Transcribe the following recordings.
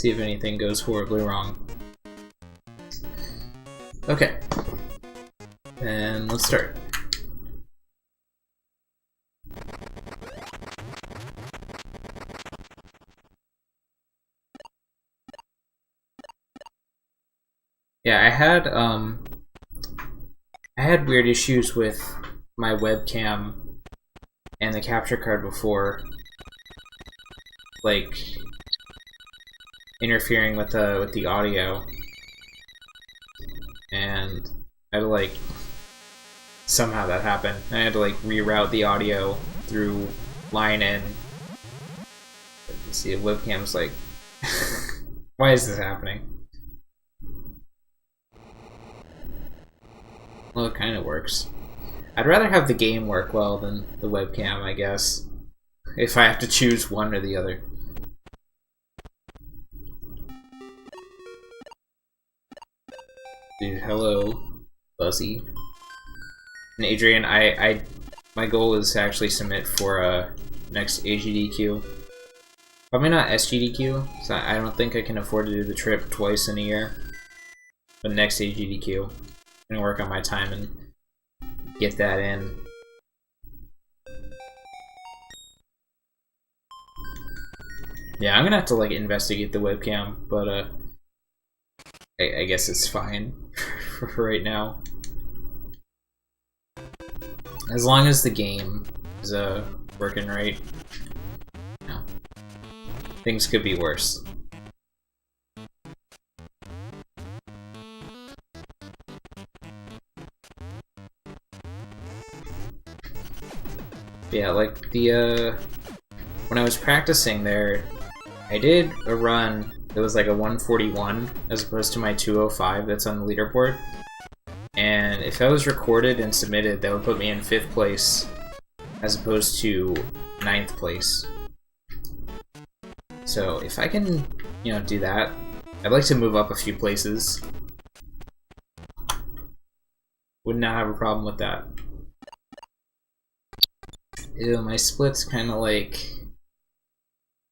See if anything goes horribly wrong. Okay. And let's start. Yeah, I had weird issues with my webcam and the capture card before, like interfering with the audio, and I had to like somehow that happened. I had to like reroute the audio through line in. You see, the webcam's like, why is this happening? Well, it kind of works. I'd rather have the game work well than the webcam, I guess. If I have to choose one or the other. Dude, hello, Buzzy. And Adrian, my goal is to actually submit for next AGDQ. Probably not SGDQ, so I don't think I can afford to do the trip twice in a year. But next AGDQ. I'm gonna work on my time and get that in. Yeah, I'm gonna have to like investigate the webcam, but I guess it's fine for right now. As long as the game is working right. No. Things could be worse. Yeah, like the when I was practicing there, I did a run that was like a 141 as opposed to my 205 that's on the leaderboard. And if that was recorded and submitted, that would put me in 5th place as opposed to 9th place. So if I can, you know, do that, I'd like to move up a few places. Would not have a problem with that. Ew, my splits kind of like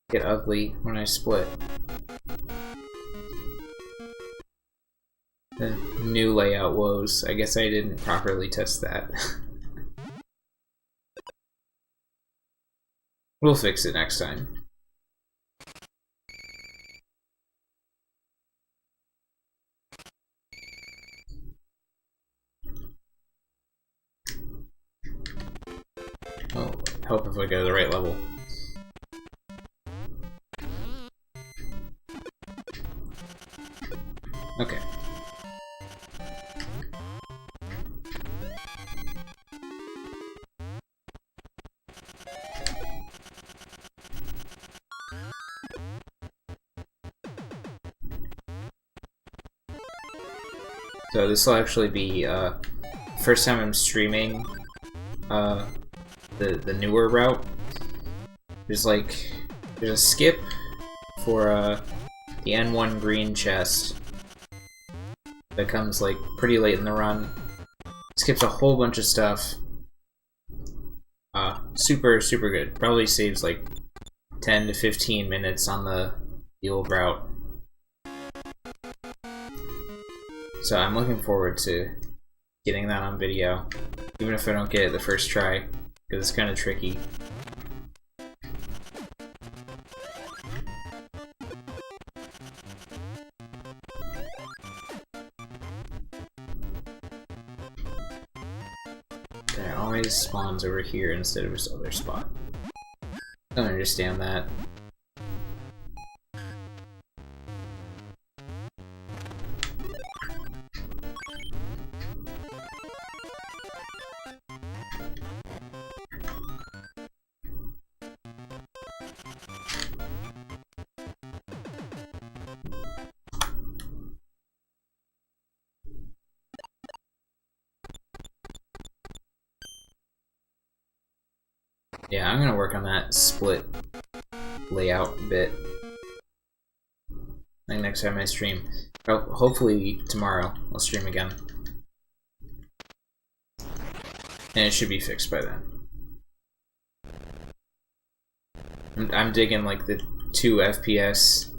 get ugly when I split. The new layout woes. I guess I didn't properly test that. We'll fix it next time. Oh, help if I go to the right level. Okay. So this will actually be first time I'm streaming the newer route. There's a skip for the in1 green chest that comes like pretty late in the run. Skips a whole bunch of stuff. Super good. Probably saves like 10 to 15 minutes on the old route. So I'm looking forward to getting that on video, even if I don't get it the first try, because it's kind of tricky. And it always spawns over here instead of this other spot. I don't understand that. Yeah, I'm gonna work on that split layout a bit. I think next time I stream. Oh, hopefully tomorrow I'll stream again. And it should be fixed by then. I'm digging like the 2 FPS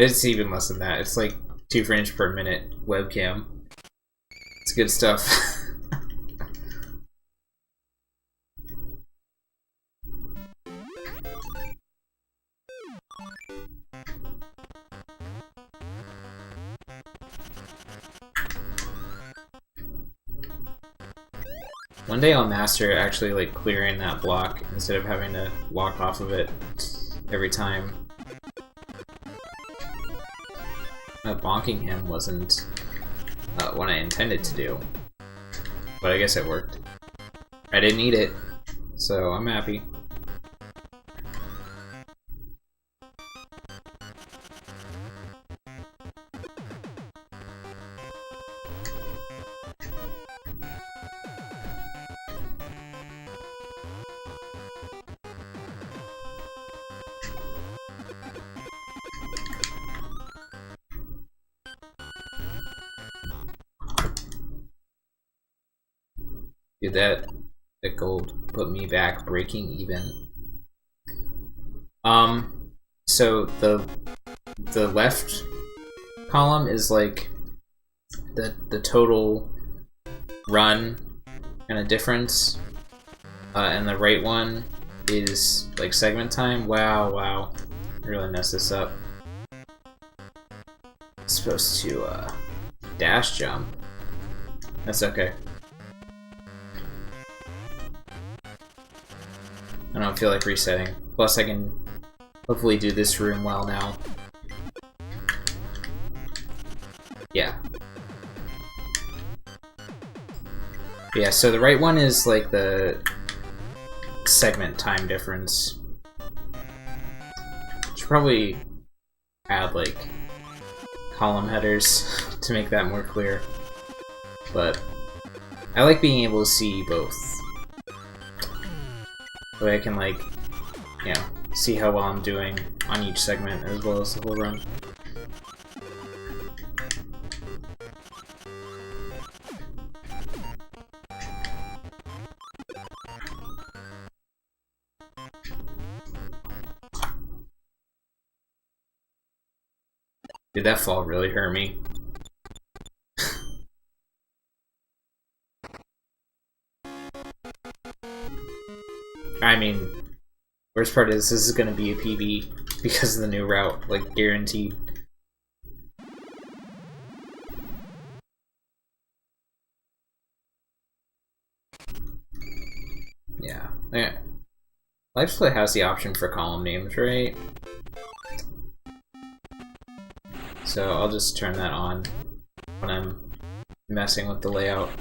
It's even less than that. It's like 2 frames per minute webcam. It's good stuff. One day I'll master actually like clearing that block instead of having to walk off of it every time. Bonking him wasn't what I intended to do, but I guess it worked. I didn't eat it, so I'm happy. Dude, that gold put me back breaking even. So the left column is like the total run and a difference, and the right one is like segment time. Wow, I really messed this up. It's supposed to dash jump. That's okay. I don't feel like resetting. Plus, I can hopefully do this room well now. Yeah. Yeah, so the right one is like the segment time difference. Should probably add like column headers to make that more clear. But I like being able to see both. So I can, like, you know, see how well I'm doing on each segment as well as the whole run. Did that fall really hurt me? I mean, worst part is this is gonna be a PB because of the new route, like guaranteed. Yeah. Life Split has the option for column names, right? So I'll just turn that on when I'm messing with the layout.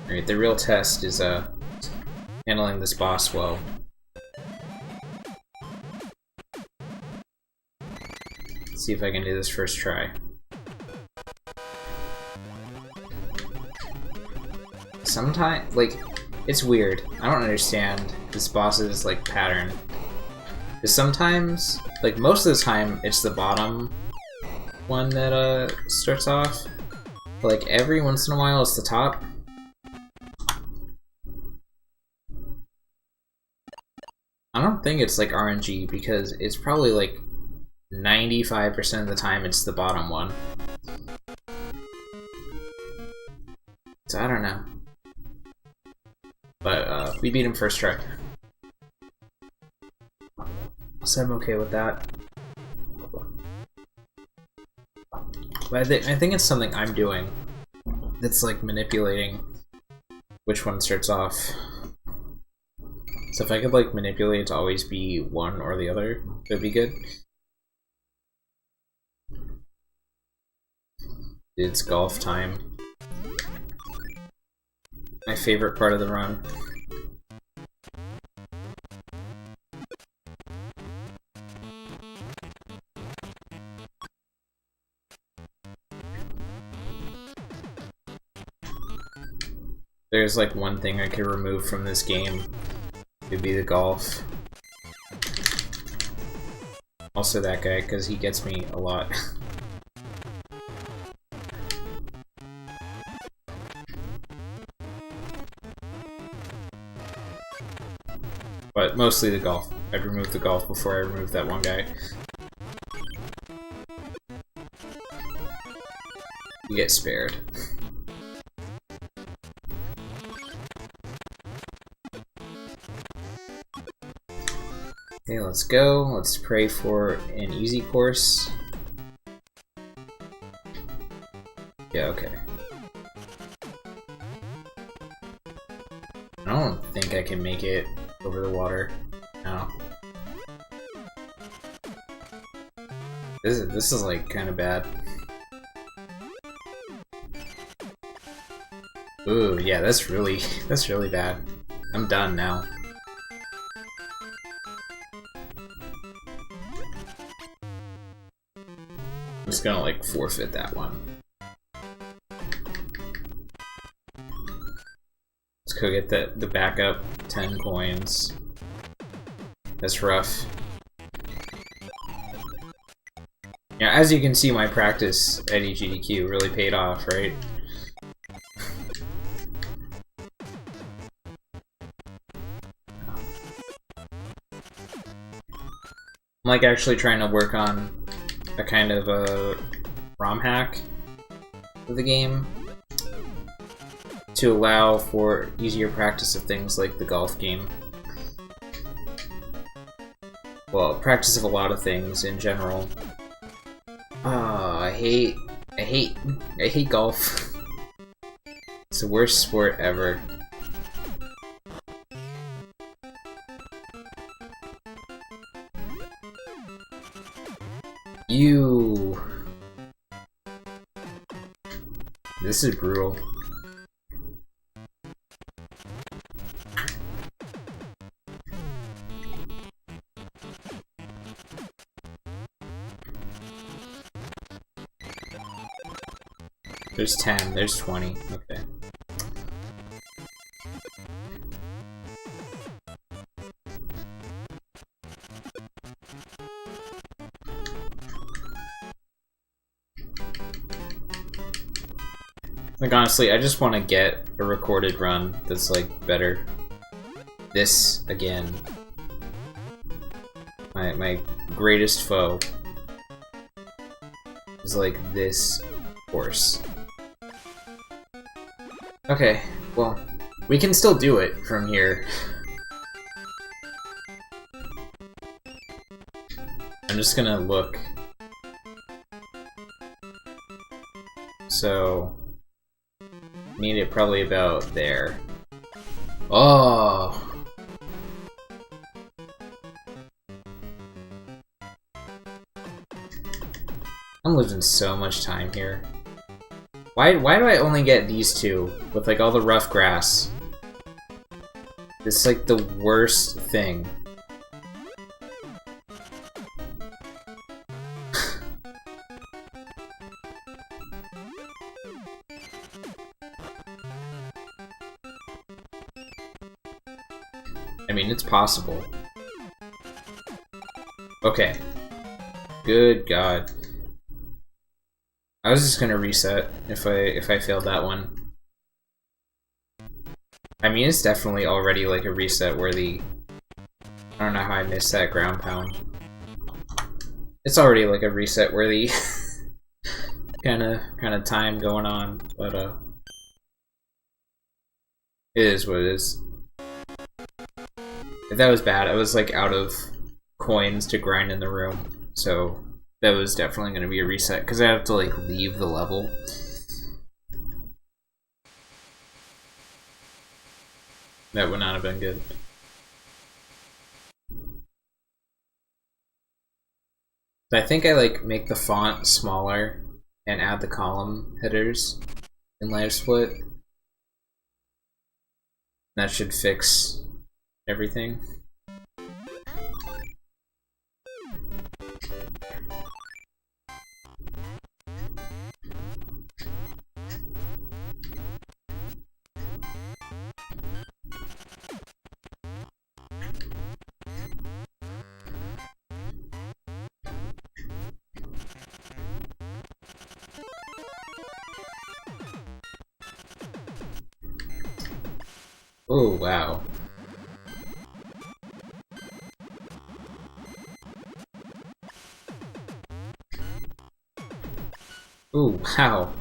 Alright, the real test is handling this boss well. Let's see if I can do this first try. Sometimes, like, it's weird. I don't understand this boss's, like, pattern. Because sometimes, like, most of the time, it's the bottom one that, starts off. But, like, every once in a while, it's the top. I don't think it's, like, RNG, because it's probably, like, 95% of the time, it's the bottom one. So, I don't know. But, we beat him first try. So I'm okay with that. But I think it's something I'm doing that's, like, manipulating which one starts off. So if I could, like, manipulate it to always be one or the other, that'd be good. It's golf time. My favorite part of the run. There's like one thing I could remove from this game, it would be the golf. Also that guy, because he gets me a lot. But mostly the golf. I'd remove the golf before I remove that one guy. You get spared. Okay, let's go. Let's pray for an easy course. Yeah, okay. I don't think I can make it over the water. No. This is like kind of bad. Ooh, yeah, that's really bad. I'm done now. I'm just gonna like forfeit that one. Let's go get the backup 10 coins. That's rough. Yeah, as you can see, my practice at EGDQ really paid off, right? I'm like actually trying to work on a kind of a ROM hack of the game to allow for easier practice of things like the golf game. Well, practice of a lot of things in general. Oh, I hate golf. It's the worst sport ever. You. This is brutal. There's 10, there's 20, okay. Like honestly, I just want to get a recorded run that's like better. This, again. My greatest foe is like this course. Okay, well, we can still do it from here. I'm just gonna look. So, need it probably about there. Oh! I'm losing so much time here. Why do I only get these two with like all the rough grass? It's like the worst thing. I mean, it's possible. Okay. Good God. I was just gonna reset if I failed that one. I mean, it's definitely already like a reset worthy. I don't know how I missed that ground pound. It's already like a reset worthy kind of time going on, but it is what it is. If that was bad, I was like out of coins to grind in the room, so that was definitely going to be a reset, because I have to like leave the level. That would not have been good. I think I like make the font smaller and add the column headers in Live Split. That should fix everything. Oh, wow. Ooh, wow.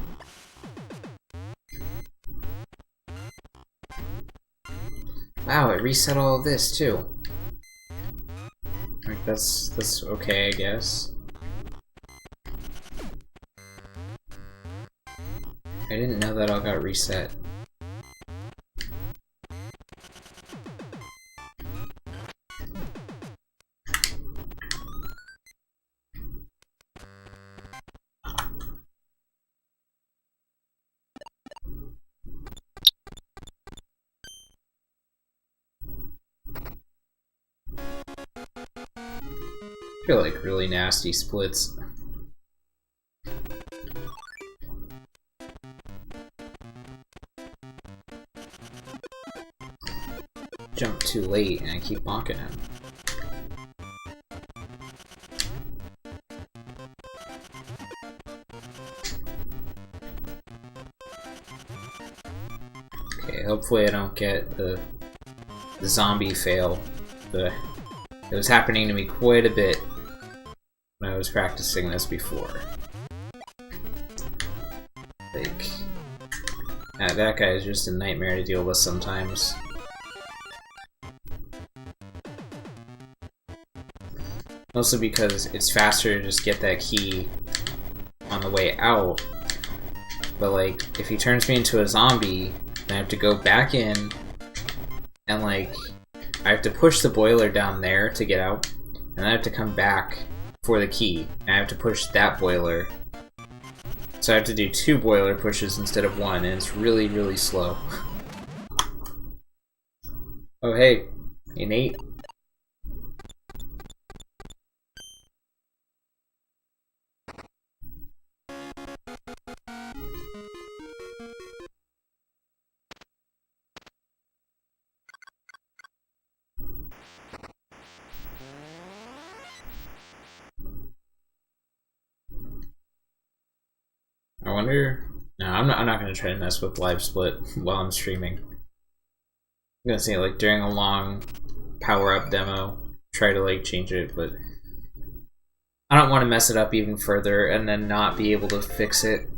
Wow, it reset all of this too. Like that's okay, I guess. I didn't know that all got reset. I feel like really nasty splits. Jump too late and I keep bonking him. Okay, hopefully I don't get the zombie fail. It was happening to me quite a bit when I was practicing this before. Like, that guy is just a nightmare to deal with sometimes. Mostly because it's faster to just get that key on the way out. But like, if he turns me into a zombie, then I have to go back in, and like, I have to push the boiler down there to get out, and then I have to come back for the key, and I have to push that boiler. So I have to do 2 boiler pushes instead of 1, and it's really, really slow. Oh hey, Nate. I wonder... No, I'm not gonna try to mess with live split while I'm streaming. I'm gonna say, like, during a long power-up demo, try to, like, change it, but... I don't want to mess it up even further and then not be able to fix it.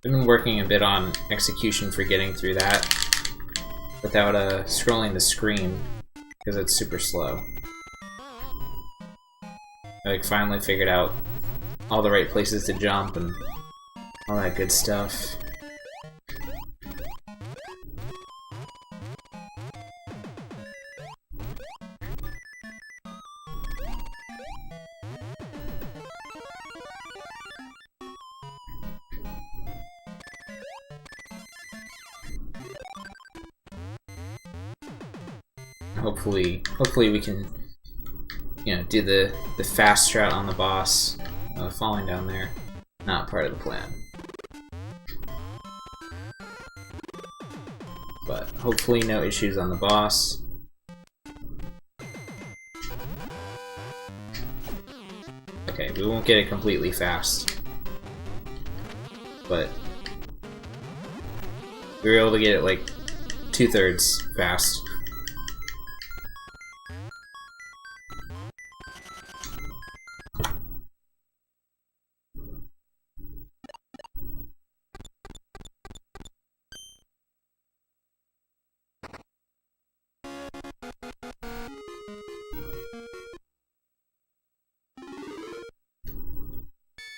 I've been working a bit on execution for getting through that without scrolling the screen, because it's super slow. I like finally figured out all the right places to jump and all that good stuff. Hopefully we can, you know, do the fast strat on the boss. Falling down there, not part of the plan. But hopefully no issues on the boss. Okay, we won't get it completely fast, but we were able to get it like 2/3 fast.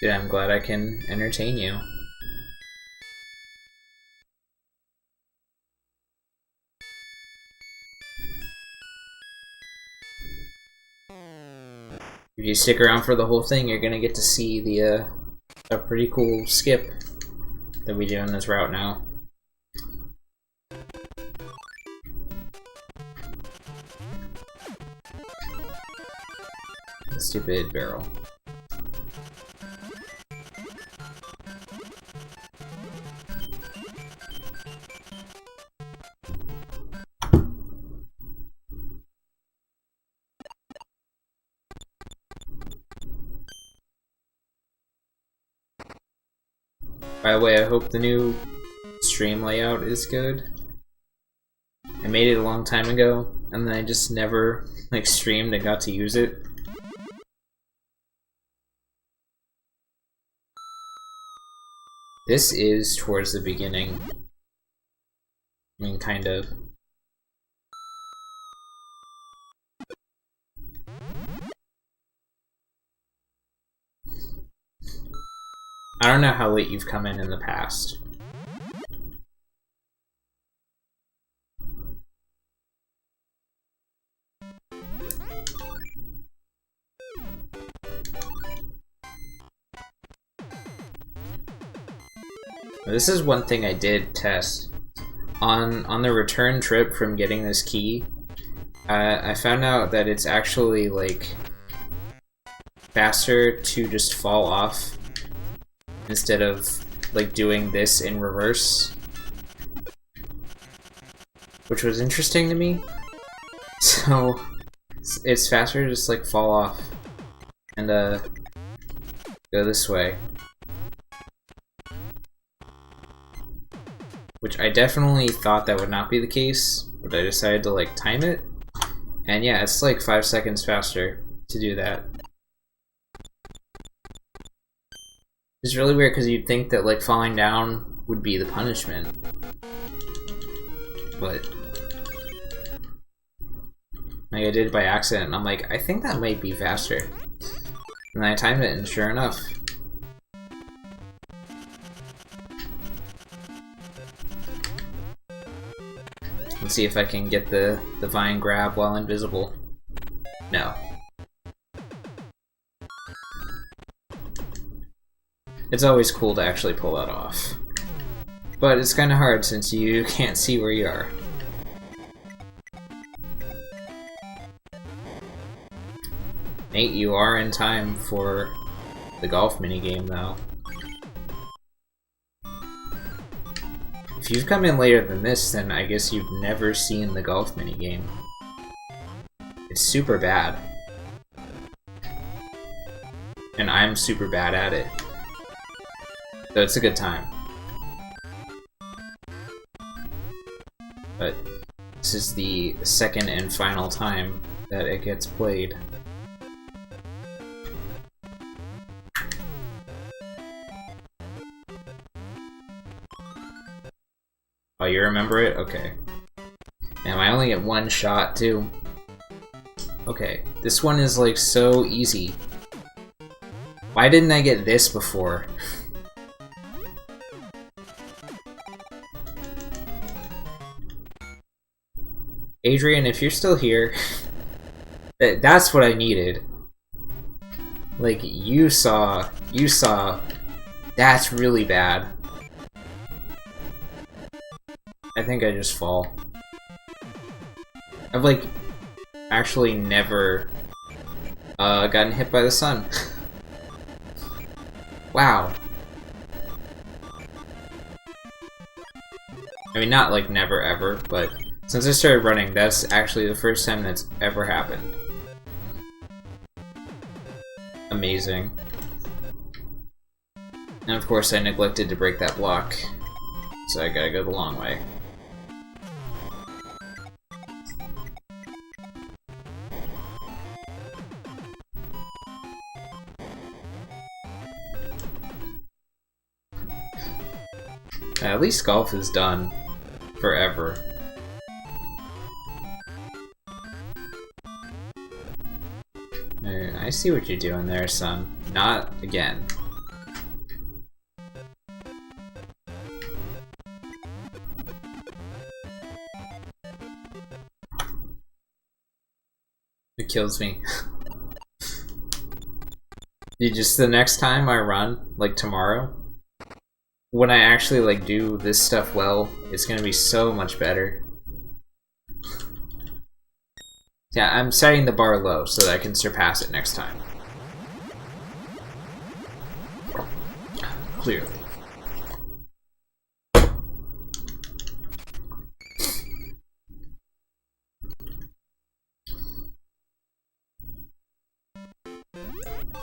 Yeah, I'm glad I can entertain you. If you stick around for the whole thing, you're gonna get to see the a pretty cool skip that we do in this route now. The stupid barrel. By the way, I hope the new stream layout is good. I made it a long time ago, and then I just never like streamed and got to use it. This is towards the beginning. I mean, kind of. I don't know how late you've come in the past. This is one thing I did test. On the return trip from getting this key, I found out that it's actually, like, faster to just fall off instead of, like, doing this in reverse. Which was interesting to me. So, it's faster to just, like, fall off and, go this way. Which I definitely thought that would not be the case, but I decided to, like, time it. And yeah, it's like 5 seconds faster to do that. It's really weird because you'd think that, like, falling down would be the punishment. But like, I did it by accident, and I'm like, I think that might be faster. And then I timed it, and sure enough. Let's see if I can get the vine grab while invisible. No. It's always cool to actually pull that off. But it's kinda hard since you can't see where you are. Nate, you are in time for the golf minigame though. If you've come in later than this, then I guess you've never seen the golf minigame. It's super bad. And I'm super bad at it. So it's a good time. But this is the second and final time that it gets played. Oh, you remember it? Okay. Damn, I only get one shot, too. Okay, this one is, like, so easy. Why didn't I get this before? Adrian, if you're still here, that's what I needed. Like, you saw, that's really bad. I think I just fall. I've, like, actually never gotten hit by the sun. Wow. I mean, not, like, never ever, but since I started running, that's actually the first time that's ever happened. Amazing. And of course I neglected to break that block, so I gotta go the long way. At least golf is done forever. I see what you're doing there, son. Not again. It kills me. Just the next time I run, like tomorrow, when I actually like do this stuff well, it's gonna be so much better. Yeah, I'm setting the bar low so that I can surpass it next time. Clearly.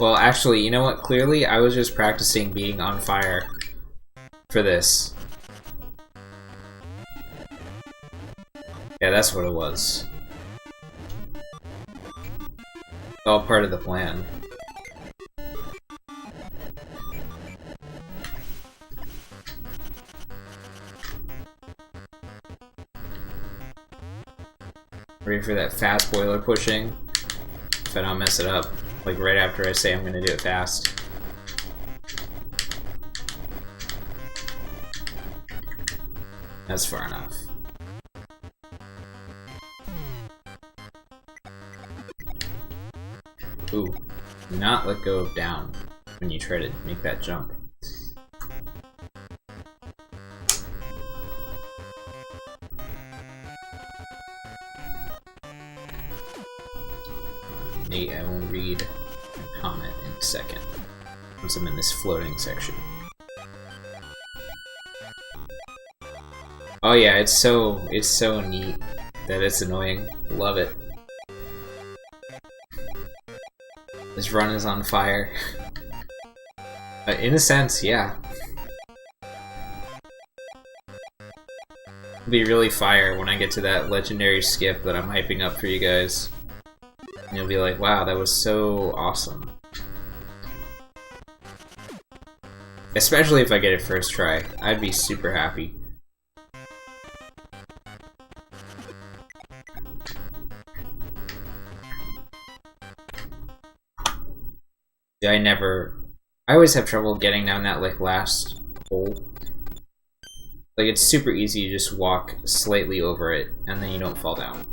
Well, actually, you know what? Clearly, I was just practicing being on fire. for this. Yeah, that's what it was. All part of the plan. Ready for that fast boiler pushing. If I don't mess it up, like right after I say I'm gonna do it fast. That's far enough. Ooh, do not let go of down when you try to make that jump. Nate, I will read a comment in a second once I'm in this floating section. Oh yeah, it's so neat that it's annoying. Love it. This run is on fire. In a sense, yeah. It'll be really fire when I get to that legendary skip that I'm hyping up for you guys. And you'll be like, wow, that was so awesome. Especially if I get it first try. I'd be super happy. Yeah, I always have trouble getting down that, like, last hole. Like, it's super easy to just walk slightly over it, and then you don't fall down.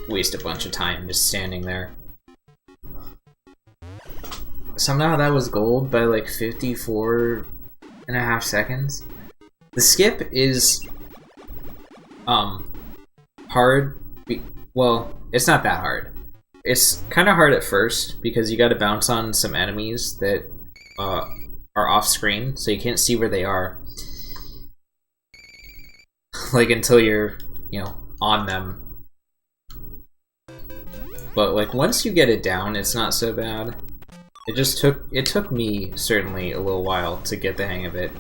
Waste a bunch of time just standing there. Somehow that was gold by, like, 54.5 seconds. The skip is, hard. Well, it's not that hard. It's kind of hard at first, because you gotta bounce on some enemies that are off-screen, so you can't see where they are. Like, until you're, you know, on them. But, like, once you get it down, it's not so bad. It took me, certainly, a little while to get the hang of it.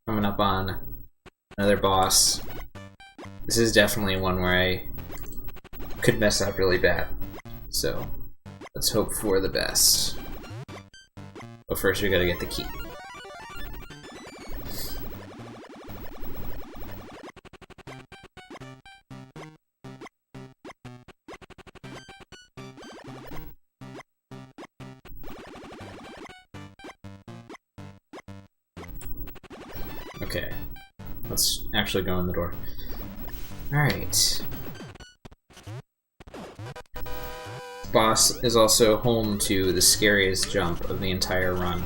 Coming up on another boss. This is definitely one where I could mess up really bad. So, let's hope for the best. But first we gotta get the key. Okay, let's actually go in the door. Alright. Boss is also home to the scariest jump of the entire run.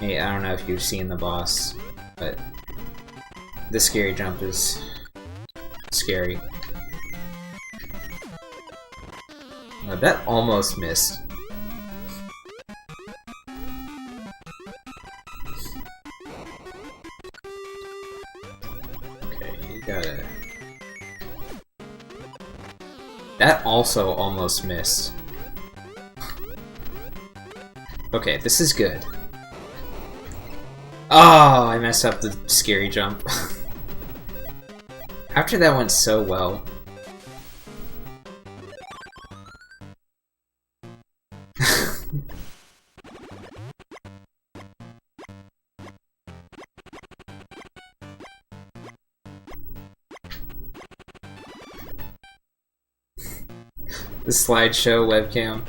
Hey, I don't know if you've seen the boss, but the scary jump is scary. That almost missed. That also almost missed. Okay, this is good. Oh, I messed up the scary jump. After that went so well. The slideshow webcam.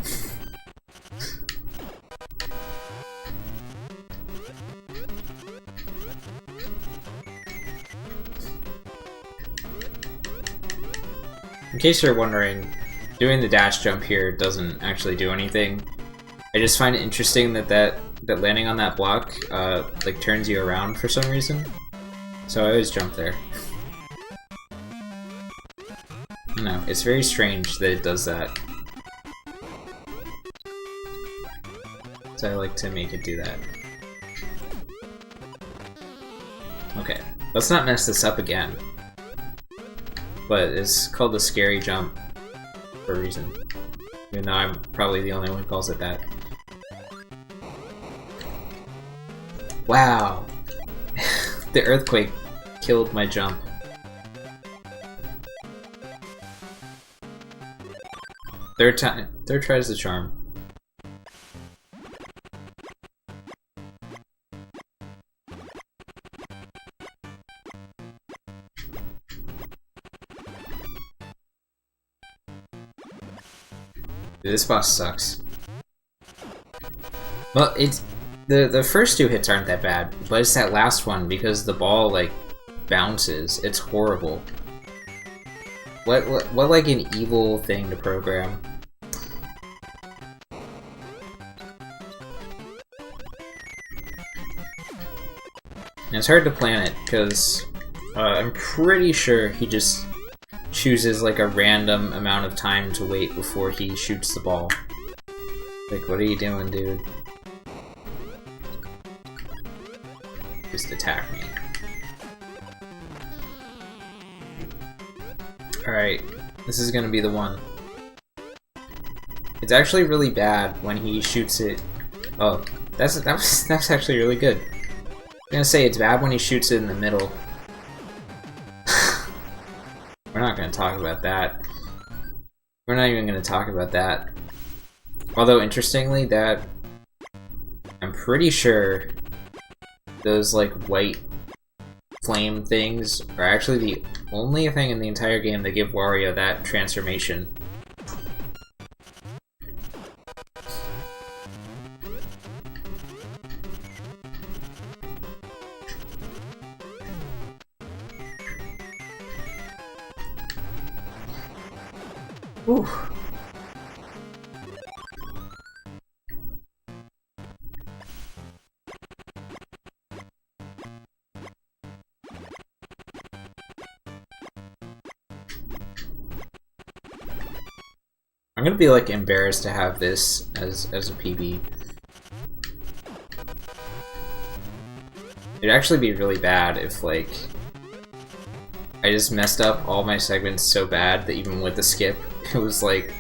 In case you're wondering, doing the dash jump here doesn't actually do anything. I just find it interesting that landing on that block like turns you around for some reason. So I always jump there. No, it's very strange that it does that. So I like to make it do that. Okay, let's not mess this up again. But it's called the scary jump. for a reason. Even though I'm probably the only one who calls it that. Wow! The earthquake killed my jump. Third tries the charm. Dude, this boss sucks. Well, it's the first two hits aren't that bad, but it's that last one because the ball like bounces. It's horrible. What like an evil thing to program. And it's hard to plan it because I'm pretty sure he just chooses like a random amount of time to wait before he shoots the ball. Like, what are you doing, dude? Just attack me. Alright, this is gonna be the one. It's actually really bad when he shoots it. Oh, that's actually really good. I'm gonna say it's bad when he shoots it in the middle. We're not gonna talk about that. We're not even gonna talk about that. Although, interestingly, that... I'm pretty sure those, like, white flame things are actually the only thing in the entire game that give Wario that transformation. Whew. I'm gonna be like embarrassed to have this as a PB. It'd actually be really bad if like I just messed up all my segments so bad that even with the skip, it was like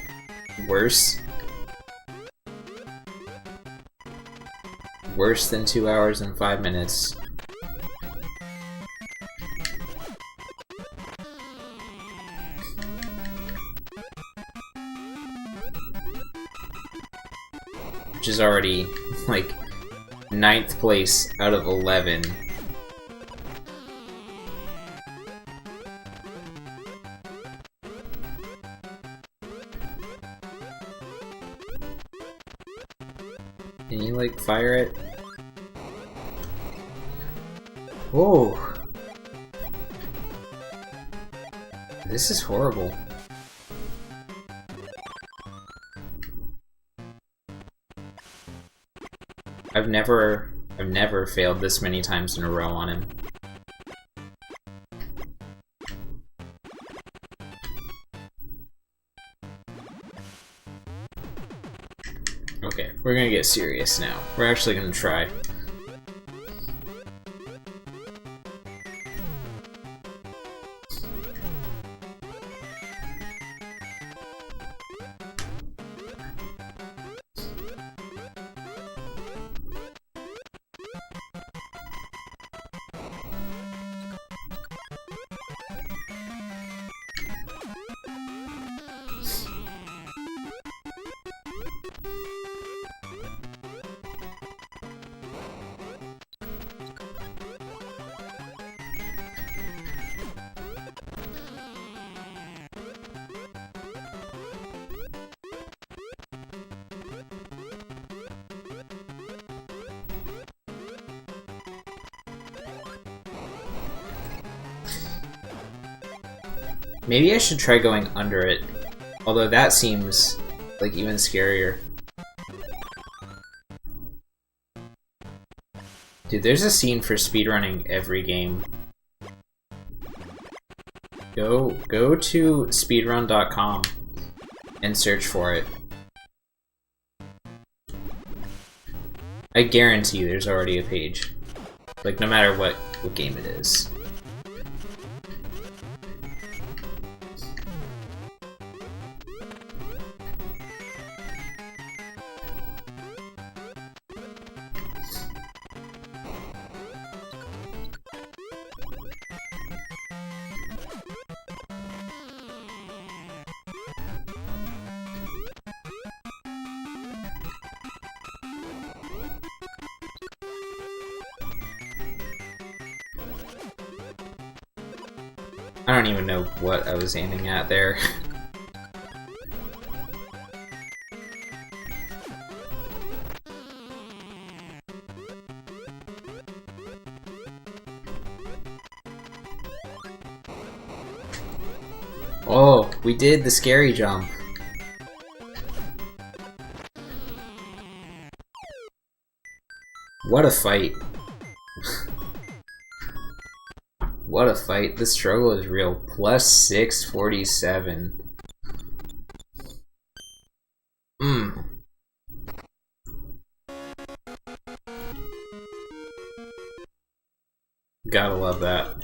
worse. Worse than 2 hours and 5 minutes. Which is already, like, 9th place out of 11. Can you, like, fire it? Whoa! This is horrible. I've never failed this many times in a row on him. Okay, we're gonna get serious now. We're actually gonna try. Maybe I should try going under it, although that seems like even scarier. Dude, there's a scene for speedrunning every game. Go to speedrun.com and search for it. I guarantee there's already a page. Like, no matter what game it is. I don't even know what I was aiming at there. Oh, we did the scary jump. What a fight. What a fight. The struggle is real. Plus 647. Gotta love that.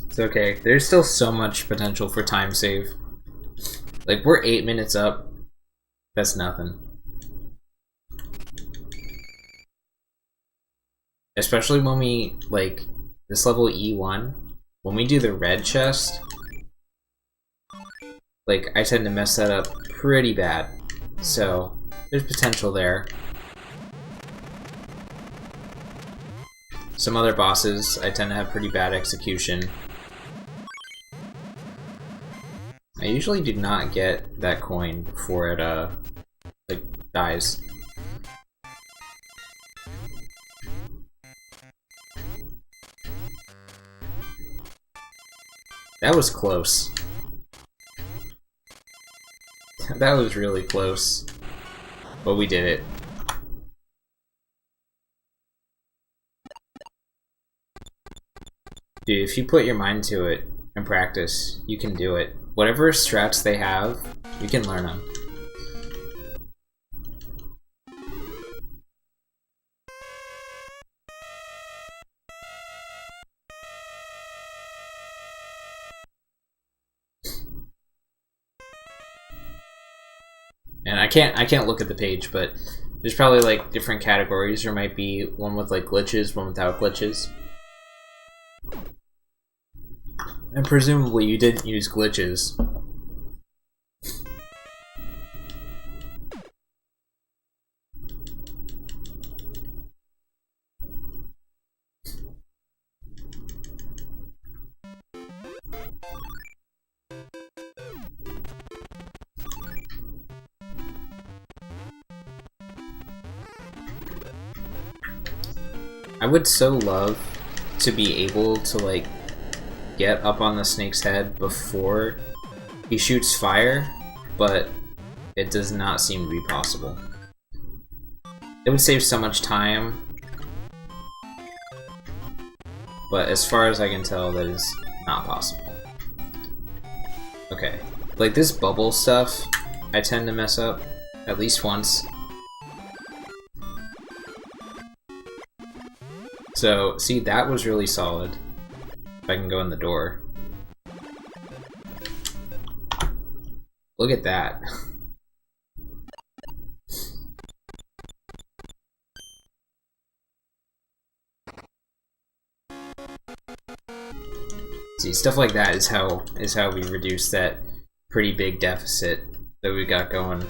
It's okay. There's still so much potential for time save. Like, we're 8 minutes up. That's nothing. Especially when we, like, this level E1, when we do the red chest, like, I tend to mess that up pretty bad. So, there's potential there. Some other bosses, I tend to have pretty bad execution. I usually do not get that coin before it, like, dies. That was close. That was really close. But we did it. Dude, if you put your mind to it and practice, you can do it. Whatever strats they have, you can learn them. And I can't look at the page, but there's probably like different categories. There might be one with like glitches, one without glitches. And presumably you didn't use glitches. I would so love to be able to like get up on the snake's head before he shoots fire, but it does not seem to be possible. It would save so much time, but as far as I can tell, that is not possible. Okay, like this bubble stuff, I tend to mess up at least once. So, see, that was really solid. If I can go in the door. Look at that. See, stuff like that is how we reduce that pretty big deficit that we got going.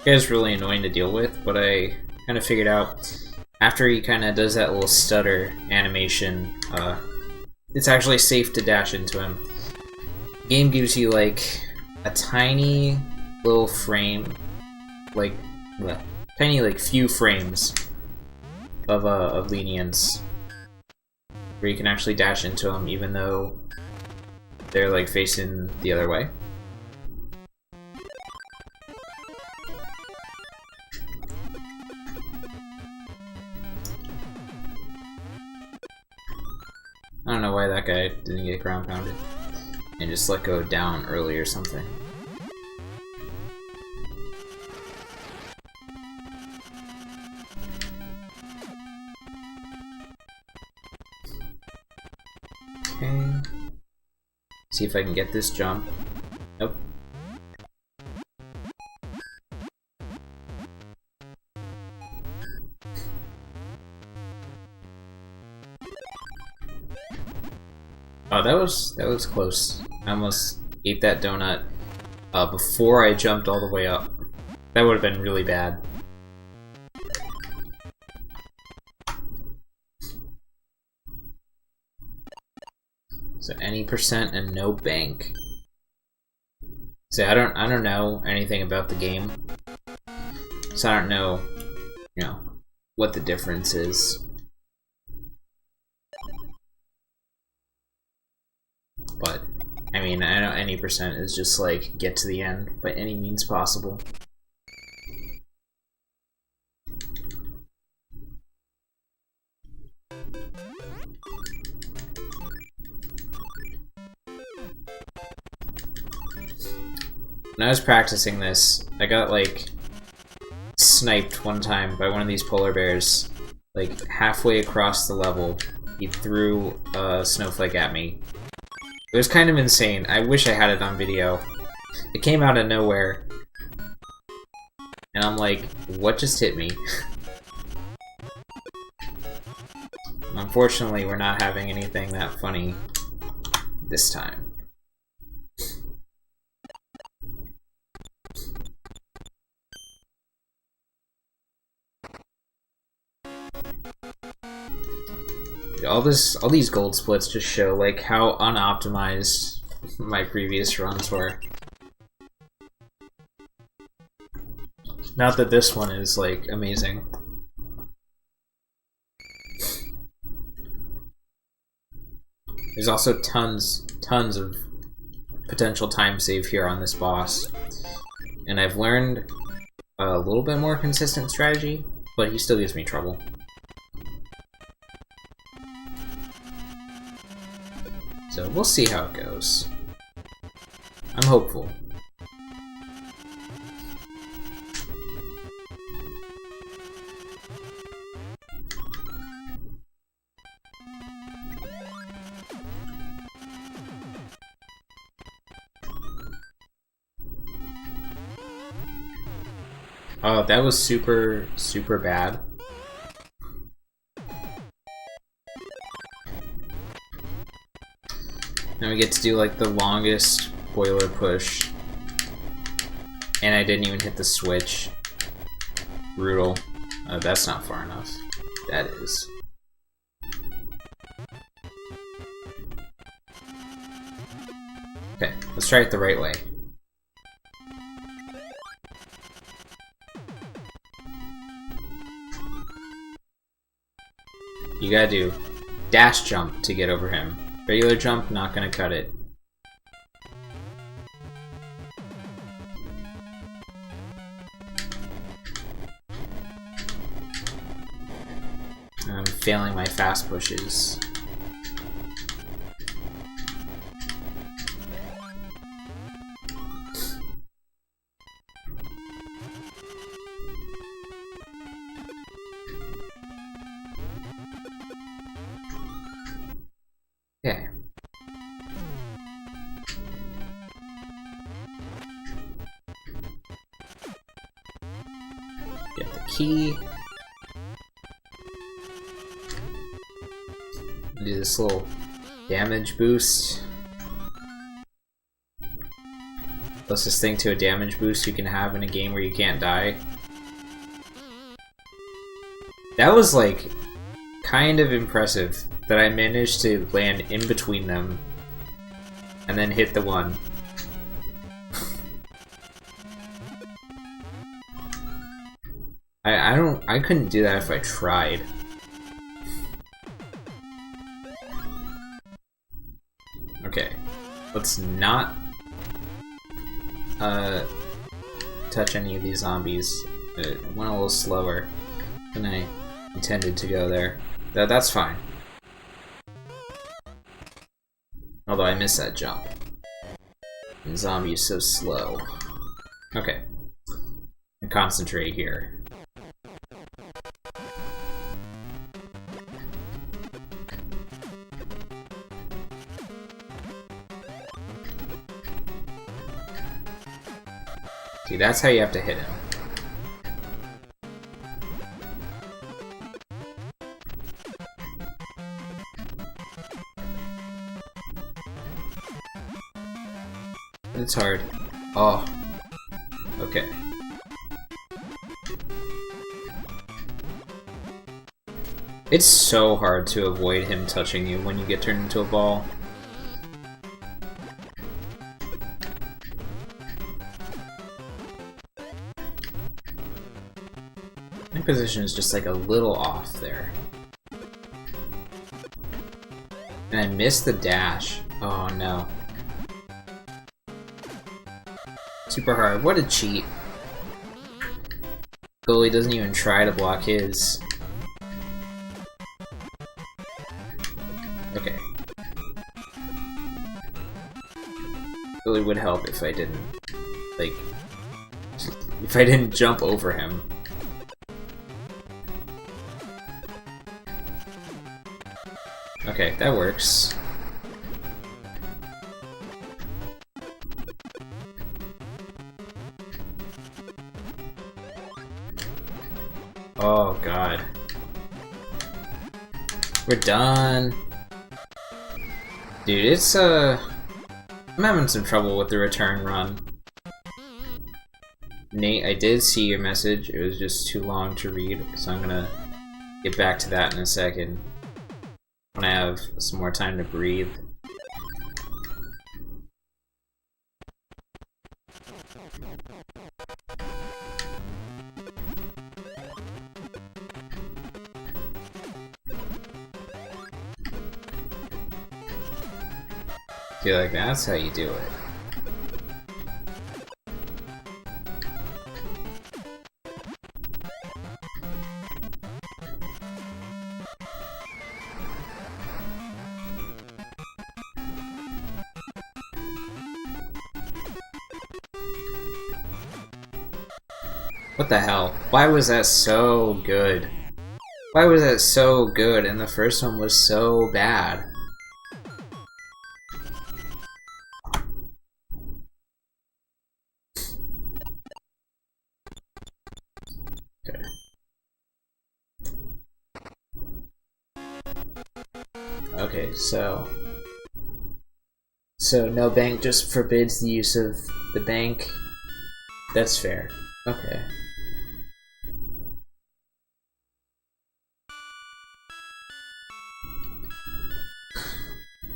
It is really annoying to deal with, but I kind of figured out after he kind of does that little stutter animation, it's actually safe to dash into him. The game gives you like a tiny little frame, like tiny like few frames of lenience where you can actually dash into them even though they're like facing the other way. I don't know why that guy didn't get ground pounded and just let go down early or something. Okay. See if I can get this jump. Nope. Oh, that was close. I almost ate that donut. before I jumped all the way up. That would have been really bad. So any percent and no bank. So I don't know anything about the game. So I don't know, you know, what the difference is. But I mean, I know any percent is just like get to the end by any means possible. When I was practicing this, I got like sniped one time by one of these polar bears. Like halfway across the level, he threw a snowflake at me. It was kind of insane. I wish I had it on video. It came out of nowhere. And I'm like, what just hit me? Unfortunately, we're not having anything that funny this time. All these gold splits just show like how unoptimized my previous runs were. Not that this one is like amazing. There's also tons of potential time save here on this boss. And I've learned a little bit more consistent strategy, but he still gives me trouble. So we'll see how it goes. I'm hopeful. Oh, that was super bad. Now we get to do like the longest boiler push. And I didn't even hit the switch. Brutal. That's not far enough. That is. Okay, let's try it the right way. You gotta do dash jump to get over him. Regular jump, not gonna cut it. I'm failing my fast pushes. Okay. Get the key. Do this little damage boost. Closest thing to a damage boost you can have in a game where you can't die. That was like kind of impressive that I managed to land in between them and then hit the one. I couldn't do that if I tried. Okay, let's not touch any of these zombies. It went a little slower than I intended to go there. That's fine. Although I missed that jump. And zombie is so slow. Okay. And concentrate here. See, that's how you have to hit him. It's hard. Oh. Okay. It's so hard to avoid him touching you when you get turned into a ball. My position is just like a little off there. And I missed the dash. Oh no. Super hard. What a cheat. Goalie doesn't even try to block his. Okay. Really would help if I didn't, like, if I didn't jump over him. Okay, that works. Oh god. We're done. Dude, it's I'm having some trouble with the return run. Nate, I did see your message. It was just too long to read, so I'm gonna get back to that in a second when I have some more time to breathe. Feel like that's how you do it. What the hell? Why was that so good? Why was that so good and the first one was so bad? Okay, so no bank just forbids the use of the bank. That's fair. Okay.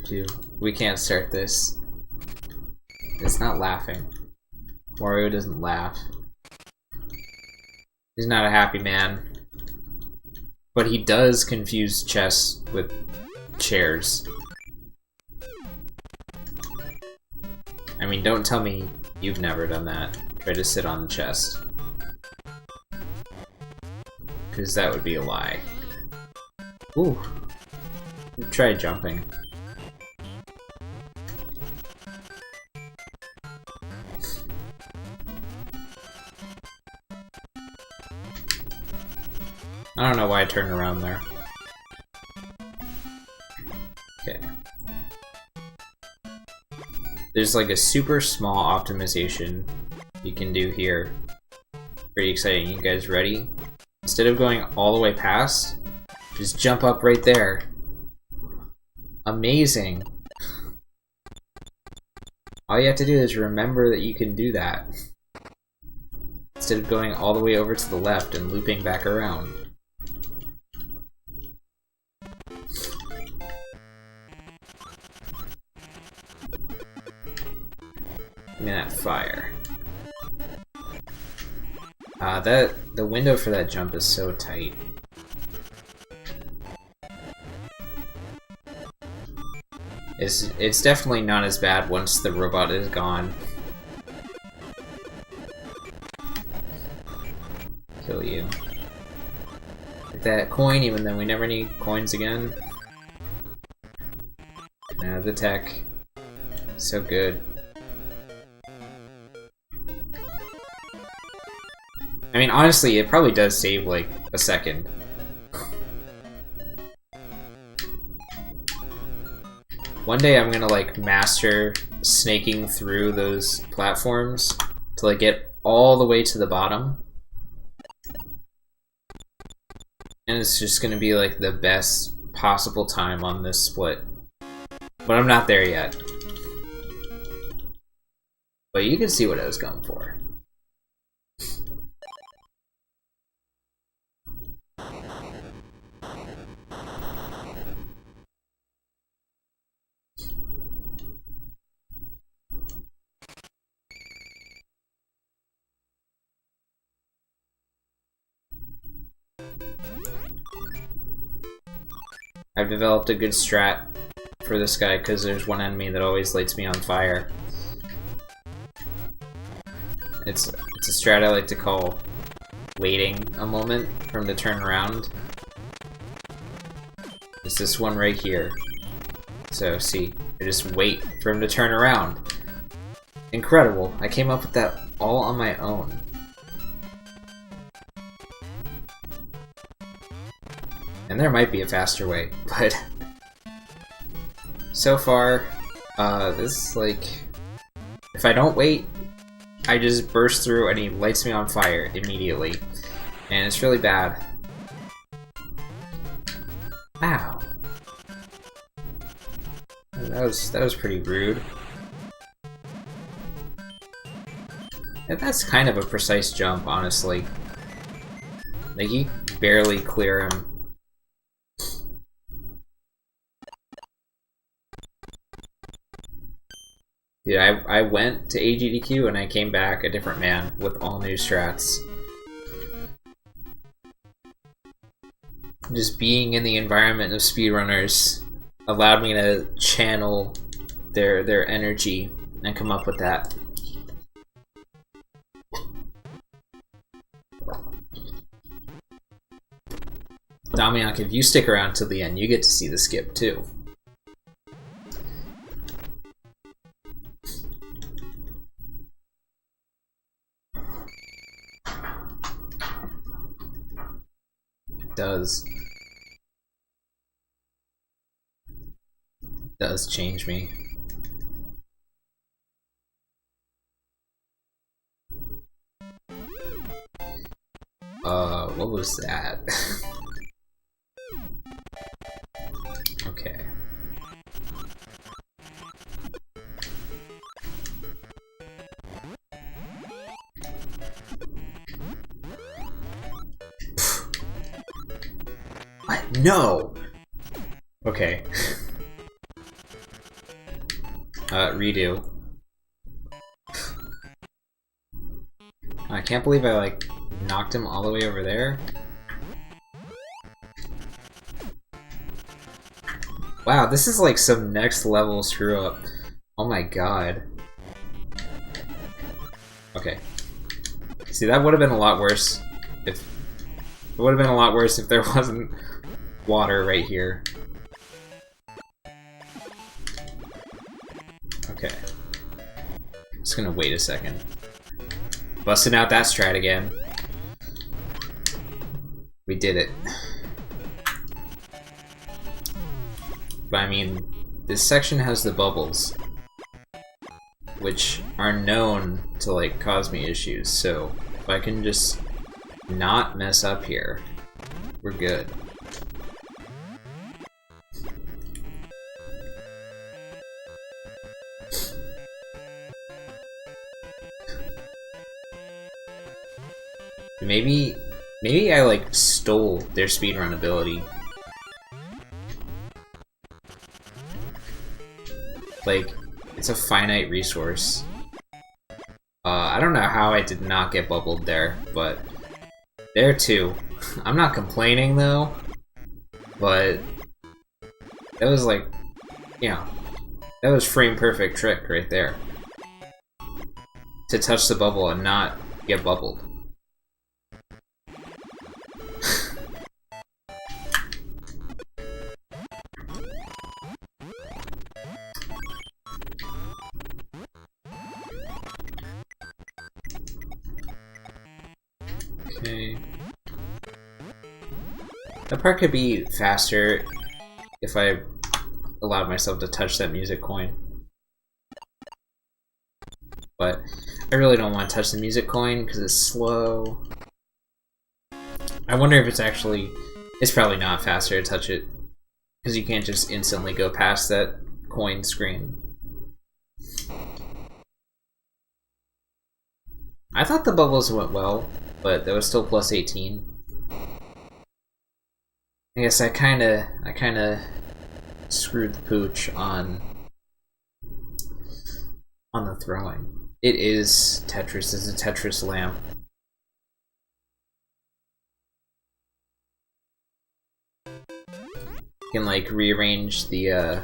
Dude, we can't start this. It's not laughing. Wario doesn't laugh. He's not a happy man. But he does confuse chess with chairs. I mean, don't tell me you've never done that. Try to sit on the chest. Because that would be a lie. Ooh. Try jumping. I don't know why I turned around there. Okay. There's like a super small optimization you can do here. Pretty exciting. You guys ready? Instead of going all the way past, just jump up right there. Amazing. All you have to do is remember that you can do that. Instead of going all the way over to the left and looping back around. Give me that fire. The window for that jump is so tight. It's definitely not as bad once the robot is gone. Kill you. Get that coin, even though we never need coins again. The tech. So good. I mean, honestly, it probably does save, like, a second. One day I'm gonna, like, master snaking through those platforms to, like, get all the way to the bottom. And it's just gonna be, like, the best possible time on this split. But I'm not there yet. But you can see what I was going for. I've developed a good strat for this guy because there's one enemy that always lights me on fire. It's a strat I like to call waiting a moment for him to turn around. It's this one right here. So see, I just wait for him to turn around. Incredible. I came up with that all on my own. And there might be a faster way, but so far, this is like, if I don't wait, I just burst through and he lights me on fire immediately. And it's really bad. Ow. That was pretty rude. And that's kind of a precise jump, honestly. Like, you barely clear him. Dude, I went to AGDQ and I came back a different man with all new strats. Just being in the environment of speedrunners allowed me to channel their energy and come up with that. Damian, if you stick around till the end, you get to see the skip too. Does change me. What was that? Okay. What? No! Okay. Redo. I can't believe I, like, knocked him all the way over there. Wow, this is like some next level screw up. Oh my god. Okay. See, that would have been a lot worse if... It would have been a lot worse if there wasn't water right here. Okay. Just gonna wait a second. Busting out that strat again. We did it. But I mean, this section has the bubbles, which are known to like cause me issues, so if I can just not mess up here, we're good. Maybe I like stole their speedrun ability. Like, it's a finite resource. I don't know how I did not get bubbled there, but there too. I'm not complaining though, but that was like, you know, that was frame perfect trick right there. To touch the bubble and not get bubbled. Okay. That part could be faster if I allowed myself to touch that music coin. But I really don't want to touch the music coin because it's slow. I wonder if it's actually... It's probably not faster to touch it because you can't just instantly go past that coin screen. I thought the bubbles went well, but that was still plus 18. I guess I kinda screwed the pooch on the throwing. It is Tetris. It's a Tetris lamp. You can like rearrange the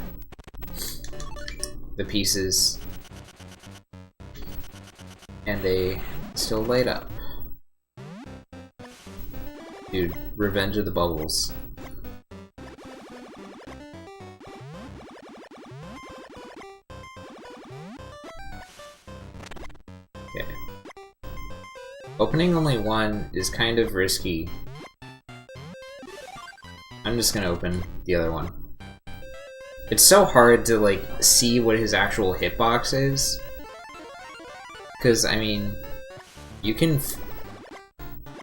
pieces, and they still light up. Dude, Revenge of the Bubbles. Okay. Opening only one is kind of risky. I'm just gonna open the other one. It's so hard to, like, see what his actual hitbox is. Because, I mean, you can...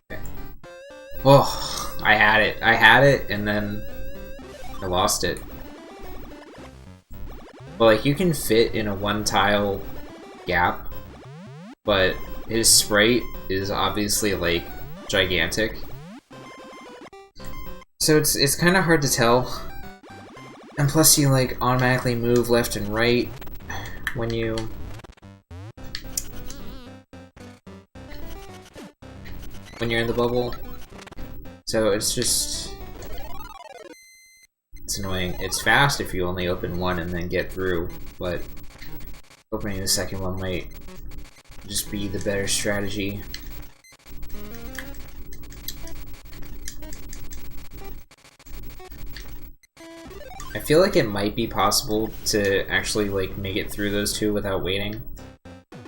Okay. Oh, I had it, and then I lost it. But, like, you can fit in a one-tile gap, but his sprite is obviously, like, gigantic. So it's kind of hard to tell. And plus you, like, automatically move left and right when you're in the bubble. So it's just... it's annoying. It's fast if you only open one and then get through, but opening the second one might just be the better strategy. I feel like it might be possible to actually, like, make it through those two without waiting.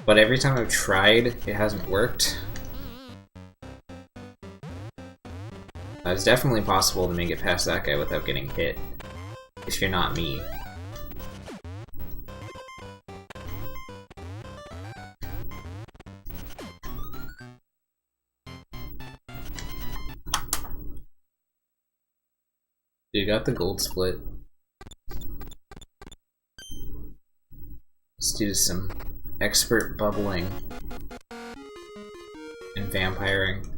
But every time I've tried, it hasn't worked. It's definitely possible to make it past that guy without getting hit, if you're not me. You got the gold split. Let's do some expert bubbling and vampiring.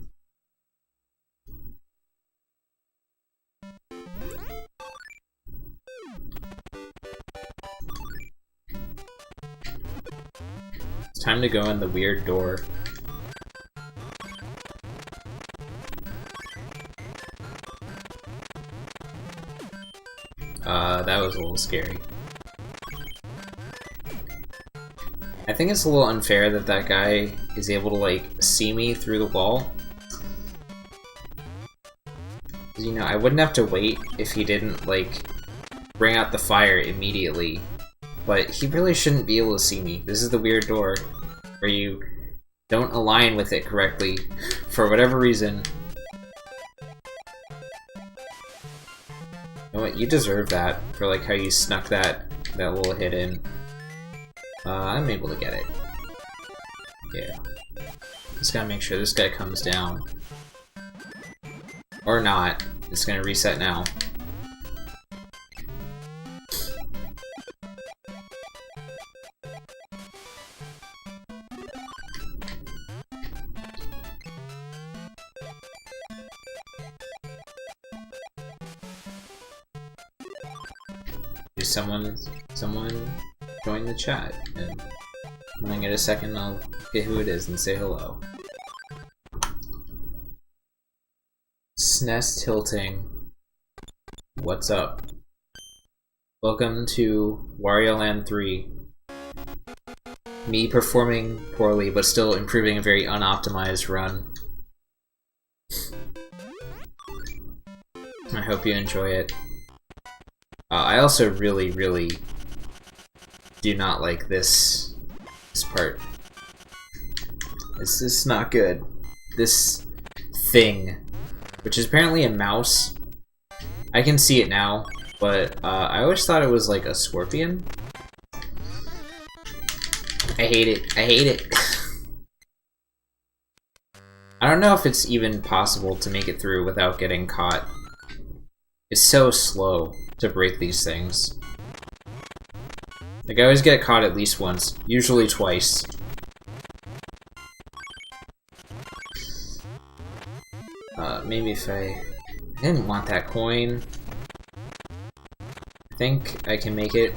It's time to go in the weird door. That was a little scary. I think it's a little unfair that that guy is able to, like, see me through the wall. You know, I wouldn't have to wait if he didn't, like, bring out the fire immediately. But he really shouldn't be able to see me. This is the weird door where you don't align with it correctly for whatever reason. You know what? You deserve that for, like, how you snuck that little hit in. I'm able to get it. Yeah. Just gotta make sure this guy comes down. Or not. It's gonna reset now. Someone join the chat, and when I get a second, I'll get who it is and say hello. SNES Tilting. What's up? Welcome to Wario Land 3. Me performing poorly, but still improving a very unoptimized run. I hope you enjoy it. I also really do not like this part. This is not good. This thing, which is apparently a mouse. I can see it now, but I always thought it was like a scorpion. I hate it. I hate it. I don't know if it's even possible to make it through without getting caught. It's so slow to break these things. Like, I always get caught at least once, usually twice. maybe if I didn't want that coin. I think I can make it.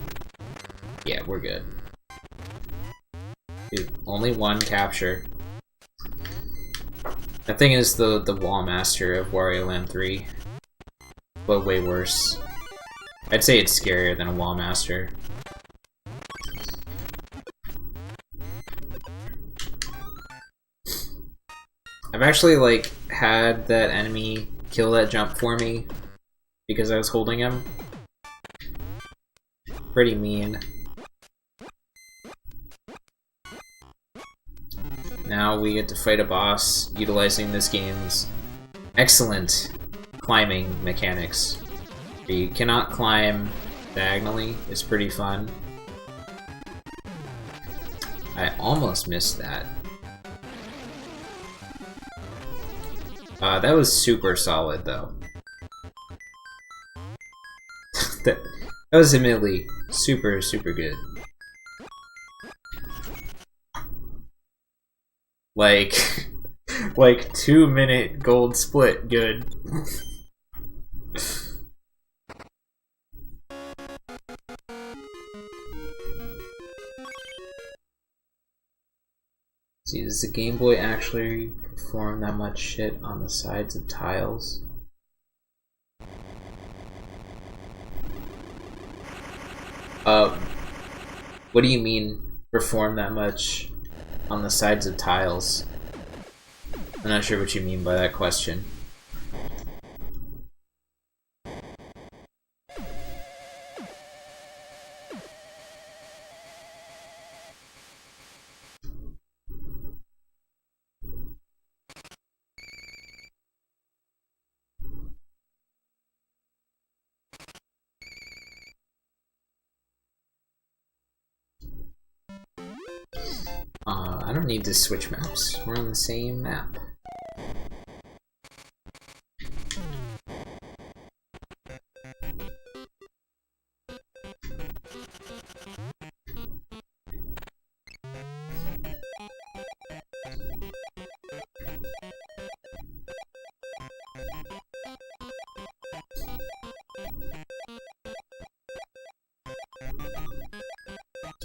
Yeah, we're good. Dude, only one capture. That thing is the Wall Master of Wario Land 3, but way worse. I'd say it's scarier than a Wall Master. I've actually, like, had that enemy kill that jump for me because I was holding him. Pretty mean. Now we get to fight a boss utilizing this game's excellent climbing mechanics. You cannot climb diagonally. It's pretty fun. I almost missed that. That was super solid, though. that was admittedly super, super good. Like 2-minute gold split, good. See, does the Game Boy actually perform that much shit on the sides of tiles? What do you mean, perform that much on the sides of tiles? I'm not sure what you mean by that question. I don't need to switch maps. We're on the same map.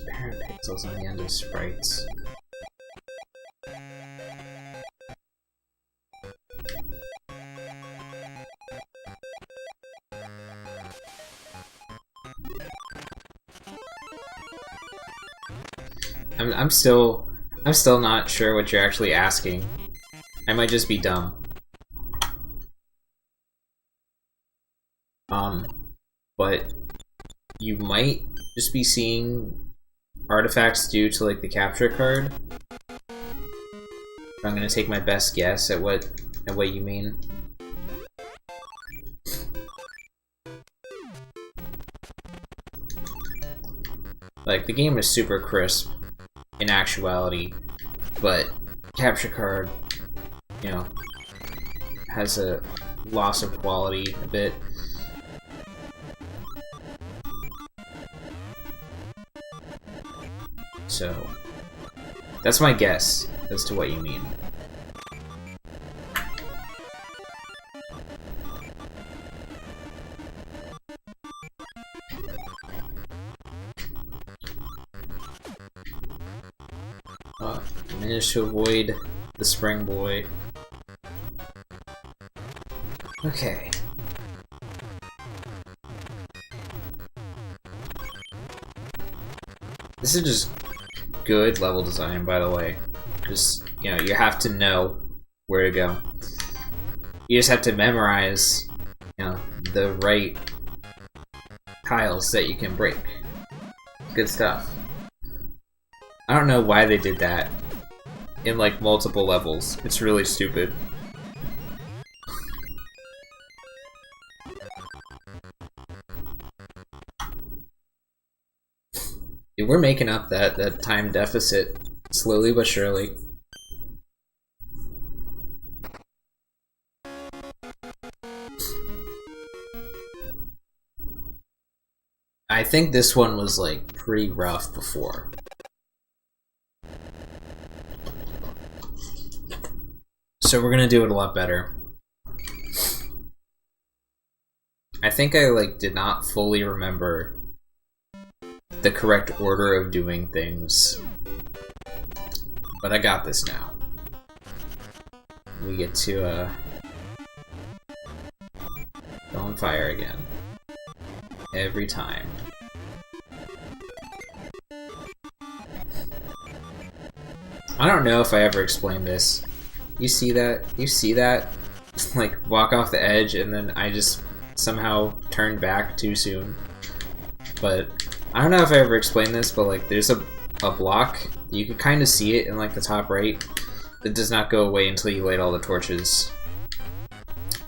Parent pixels on the end of sprites. I'm still not sure what you're actually asking. I might just be dumb. But you might just be seeing artifacts due to like the capture card. I'm gonna take my best guess at what you mean. Like, the game is super crisp in actuality, but capture card, you know, has a loss of quality a bit. So, that's my guess as to what you mean. Managed to avoid the spring boy. Okay. This is just good level design, by the way. Just, you know, you have to know where to go. You just have to memorize, you know, the right tiles that you can break. Good stuff. I don't know why they did that in, like, multiple levels. It's really stupid. Dude, we're making up that time deficit slowly but surely. I think this one was, like, pretty rough before. So we're gonna do it a lot better. think I like did not fully remember the correct order of doing things. But I got this now. We get to go on fire again. Every time. I don't know if I ever explained this. You see that? You see that? Like, walk off the edge and then I just somehow turned back too soon. But I don't know if I ever explained this, but like there's a block. You can kind of see it in like the top right. That does not go away until you light all the torches.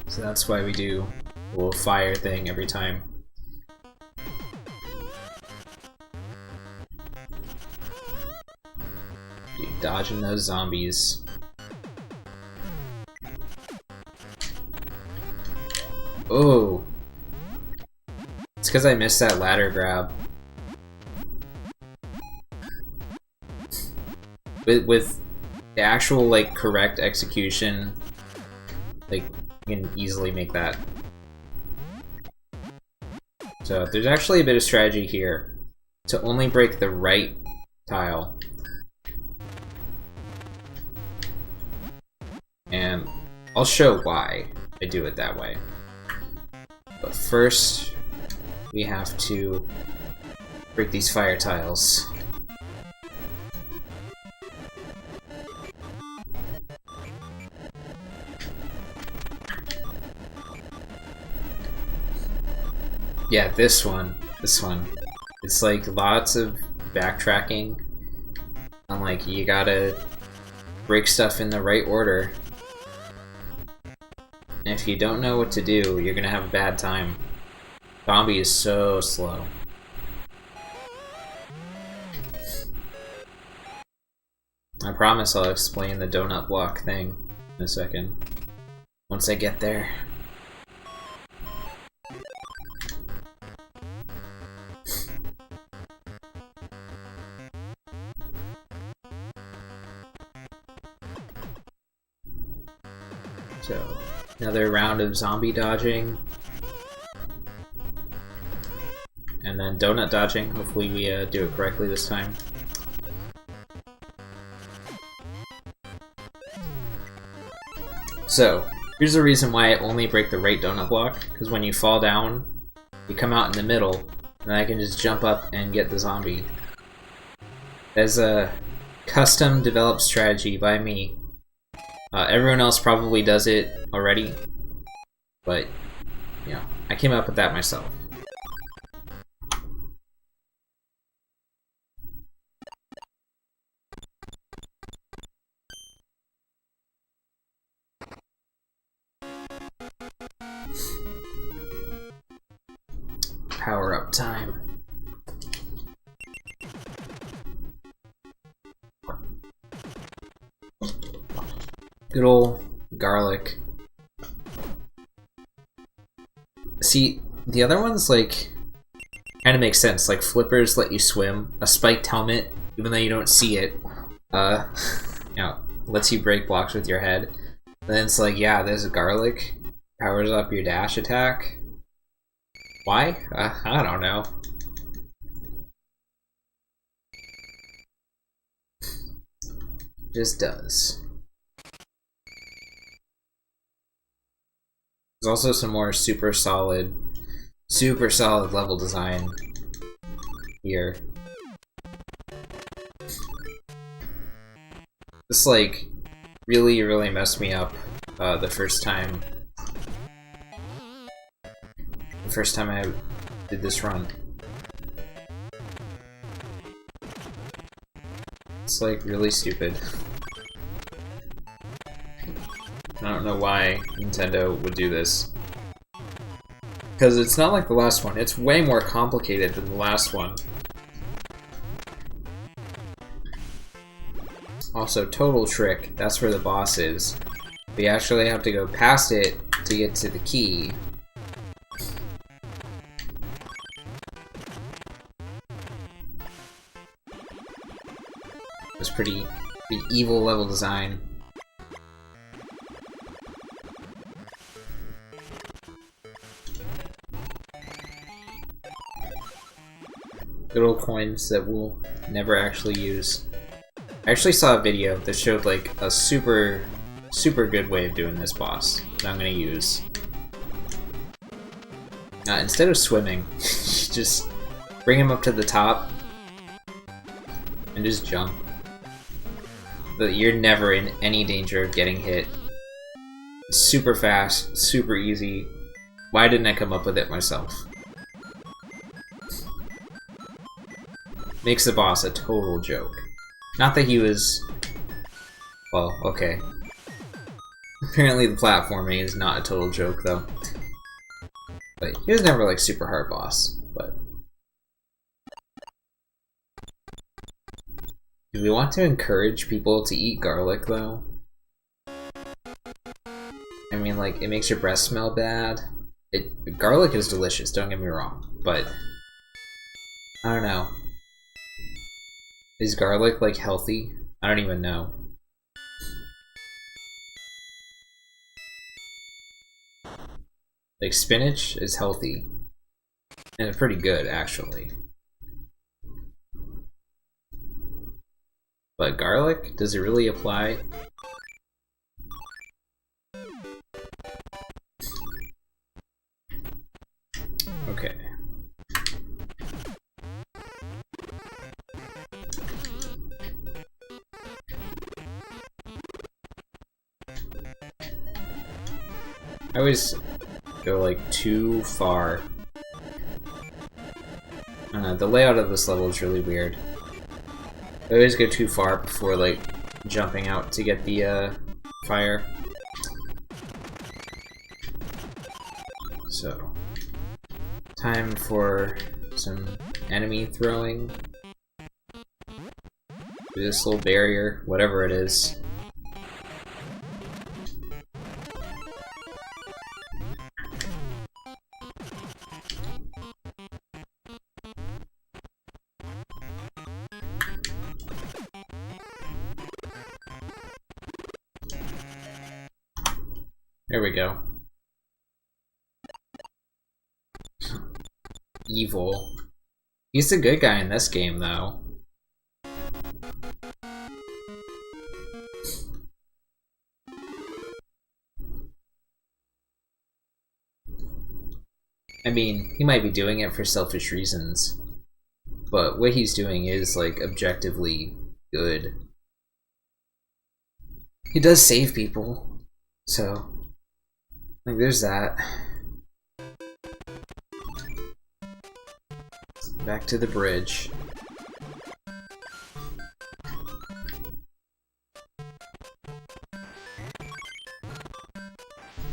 So that's why we do a little fire thing every time. Dude, dodging those zombies. Oh! It's because I missed that ladder grab. With the actual, like, correct execution, like, you can easily make that. So, there's actually a bit of strategy here to only break the right tile. And I'll show why I do it that way. But first, we have to break these fire tiles. Yeah, this one. It's like lots of backtracking. And like, you gotta break stuff in the right order. And if you don't know what to do, you're gonna have a bad time. Zombie is so slow. I promise I'll explain the donut block thing in a second. Once I get there. So, another round of zombie dodging. And then donut dodging. Hopefully we do it correctly this time. So, here's the reason why I only break the right donut block. Because when you fall down, you come out in the middle, and I can just jump up and get the zombie. That's a custom developed strategy by me. Everyone else probably does it already, but, you know, I came up with that myself. Power up time. Good old garlic. See, the other ones, like, kind of makes sense. Like, flippers let you swim. A spiked helmet, even though you don't see it, you know, lets you break blocks with your head. And then it's like, yeah, there's a garlic. Powers up your dash attack. Why? I don't know. Just does. There's also some more super solid level design here. This, like, really messed me up the first time I did this run. It's, like, really stupid. I don't know why Nintendo would do this. Because it's not like the last one. It's way more complicated than the last one. Also, total trick. That's where the boss is. We actually have to go past it to get to the key. It's pretty evil level design. little coins that we'll never actually use. I actually saw a video that showed like a super good way of doing this boss that I'm gonna use. Instead of swimming, just bring him up to the top and just jump. But you're never in any danger of getting hit. Super fast, super easy. Why didn't I come up with it myself? Makes the boss a total joke. Not that he was... well, okay. Apparently the platforming is not a total joke, though. But he was never, like, super hard boss, but... do we want to encourage people to eat garlic, though? I mean, like, it makes your breath smell bad. Garlic is delicious, don't get me wrong, but... I don't know. Is garlic, like, healthy? I don't even know. Like, spinach is healthy. And pretty good, actually. But garlic? Does it really apply? Okay. I always go like too far. The layout of this level is really weird. I always go too far before like jumping out to get the fire. So, time for some enemy throwing. This little barrier, whatever it is. There we go. Evil. He's the good guy in this game, though. I mean, he might be doing it for selfish reasons, but what he's doing is, like, objectively good. He does save people, so... like, there's that. Back to the bridge.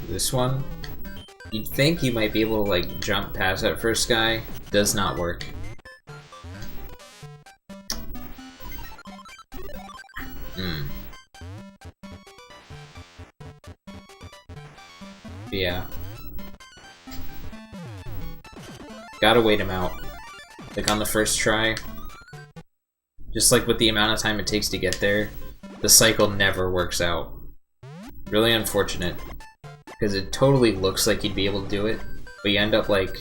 This one? You'd think you might be able to, like, jump past that first guy. Does not work. Yeah. Gotta wait him out. Like on the first try. Just like with the amount of time it takes to get there, the cycle never works out. Really unfortunate. Because it totally looks like you'd be able to do it, but you end up like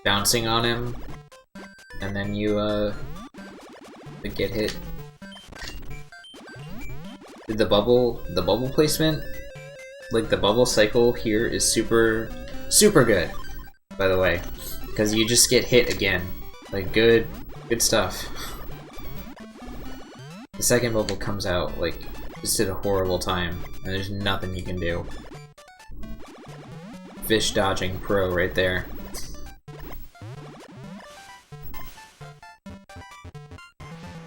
bouncing on him, and then you get hit. Did the bubble placement? Like, the bubble cycle here is super good, by the way, because you just get hit again. Like, good stuff. The second bubble comes out, like, just at a horrible time, and there's nothing you can do. Fish dodging pro right there.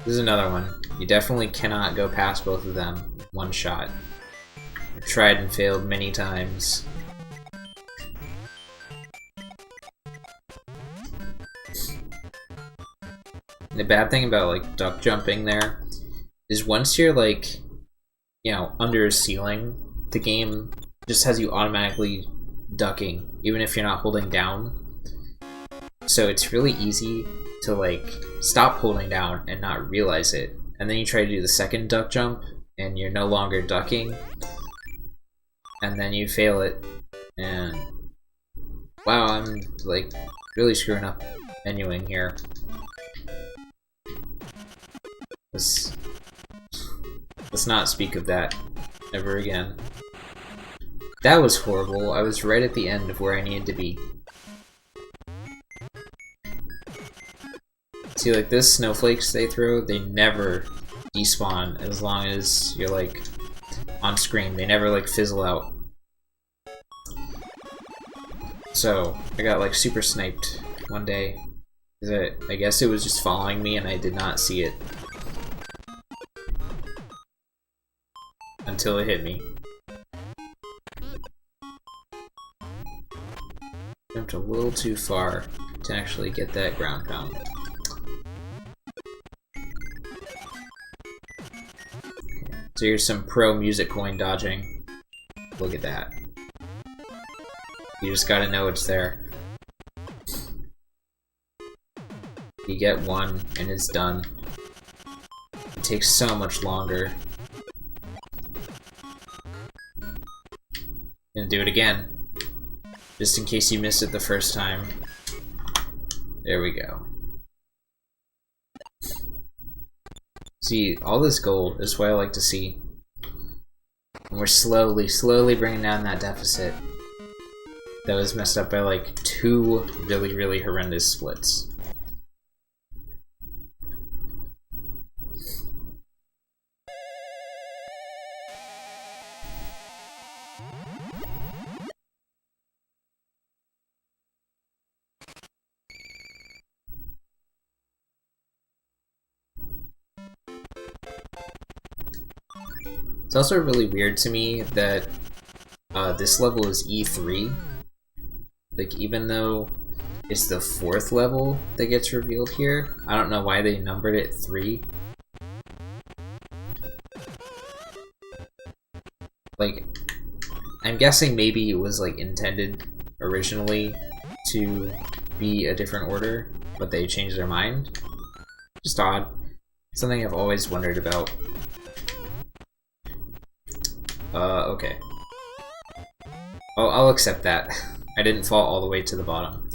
This is another one. You definitely cannot go past both of them with one shot. I've tried and failed many times. And the bad thing about, like, duck jumping there is once you're, like, you know, under a ceiling, the game just has you automatically ducking, even if you're not holding down. So it's really easy to, like, stop holding down and not realize it. And then you try to do the second duck jump, and you're no longer ducking. And then you fail it, and wow, I'm, like, really screwing up menuing here. Let's not speak of that ever again. That was horrible. I was right at the end of where I needed to be. See, like this snowflakes they throw, they never despawn as long as you're like on screen. They never like fizzle out. So I got like super sniped one day. I guess it was just following me and I did not see it until it hit me. Jumped a little too far to actually get that ground pound. So here's some pro music coin dodging. Look at that. You just gotta know it's there. You get one and it's done. It takes so much longer. Gonna do it again. Just in case you missed it the first time. There we go. See, all this gold is what I like to see. And we're slowly bringing down that deficit. That was messed up by like 2 really horrendous splits. It's also really weird to me that this level is E3. Like, even though it's the 4th level that gets revealed here, I don't know why they numbered it 3. Like, I'm guessing maybe it was like intended originally to be a different order, but they changed their mind. Just odd. Something I've always wondered about. Okay. I'll accept that. I didn't fall all the way to the bottom.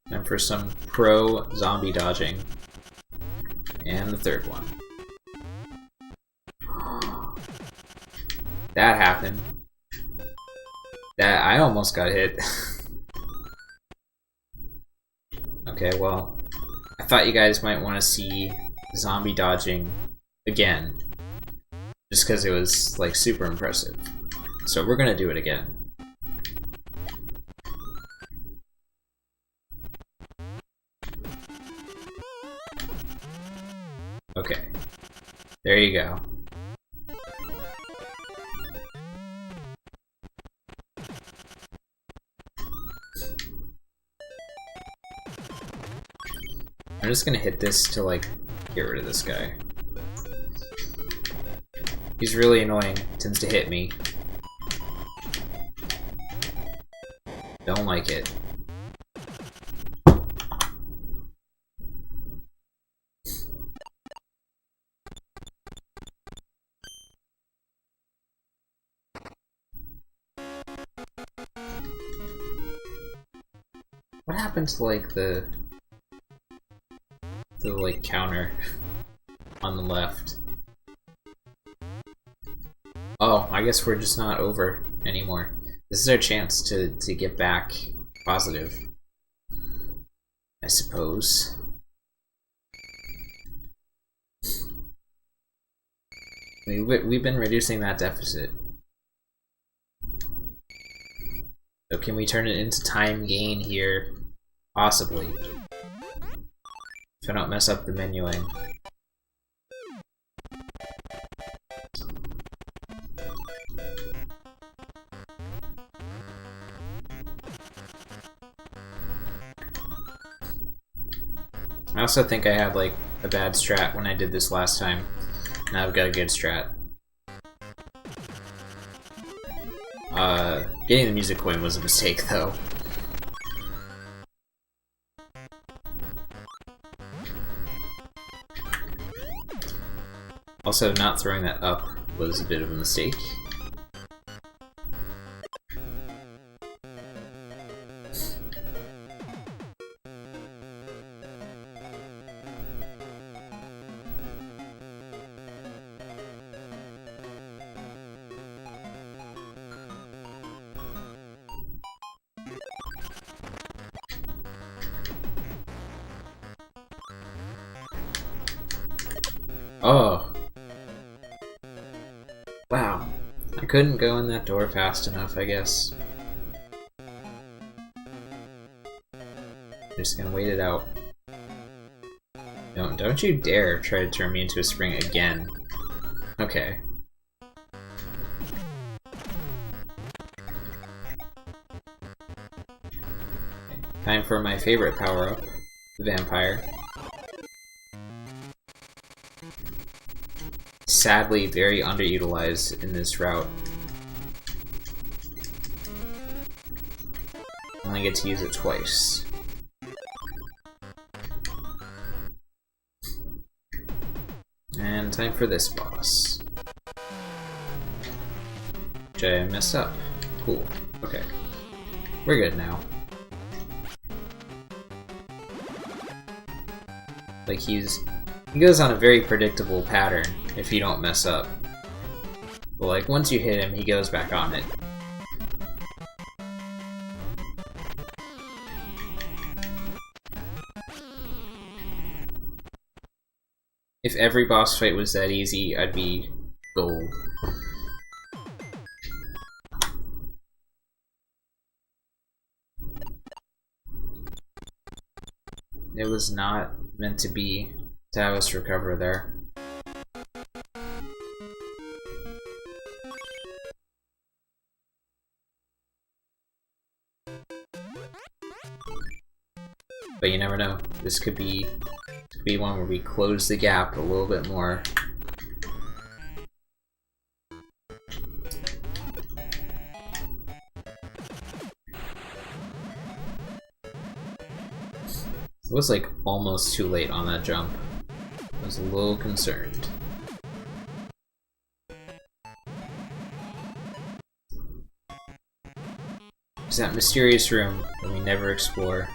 Time for some pro zombie dodging. And the 3rd one. That happened. That I almost got hit. Okay, well, I thought you guys might want to see zombie dodging again, just because it was like super impressive. So we're gonna do it again. Okay, there you go. I'm just gonna hit this to like get rid of this guy. He's really annoying, tends to hit me. Don't like it. What happened to like the like counter on the left? Oh, I guess we're just not over anymore. This is our chance to get back positive, I suppose. We've been reducing that deficit. So can we turn it into time gain here? Possibly. If I don't mess up the menuing. I also think I had like a bad strat when I did this last time. Now I've got a good strat. Getting the music coin was a mistake though. Also, not throwing that up was a bit of a mistake. Oh! Wow. I couldn't go in that door fast enough, I guess. Just gonna wait it out. Don't you dare try to turn me into a spring again. Okay. Time for my favorite power-up, the vampire. Sadly, very underutilized in this route. Only get to use it twice. And time for this boss. Which I messed up. Cool. Okay. We're good now. Like he goes on a very predictable pattern if you don't mess up. But like once you hit him, he goes back on it. If every boss fight was that easy, I'd be gold. It was not meant to be to have us recover there. But you never know. This could be one where we close the gap a little bit more. It was like almost too late on that jump. I was a little concerned. It's that mysterious room that we never explore.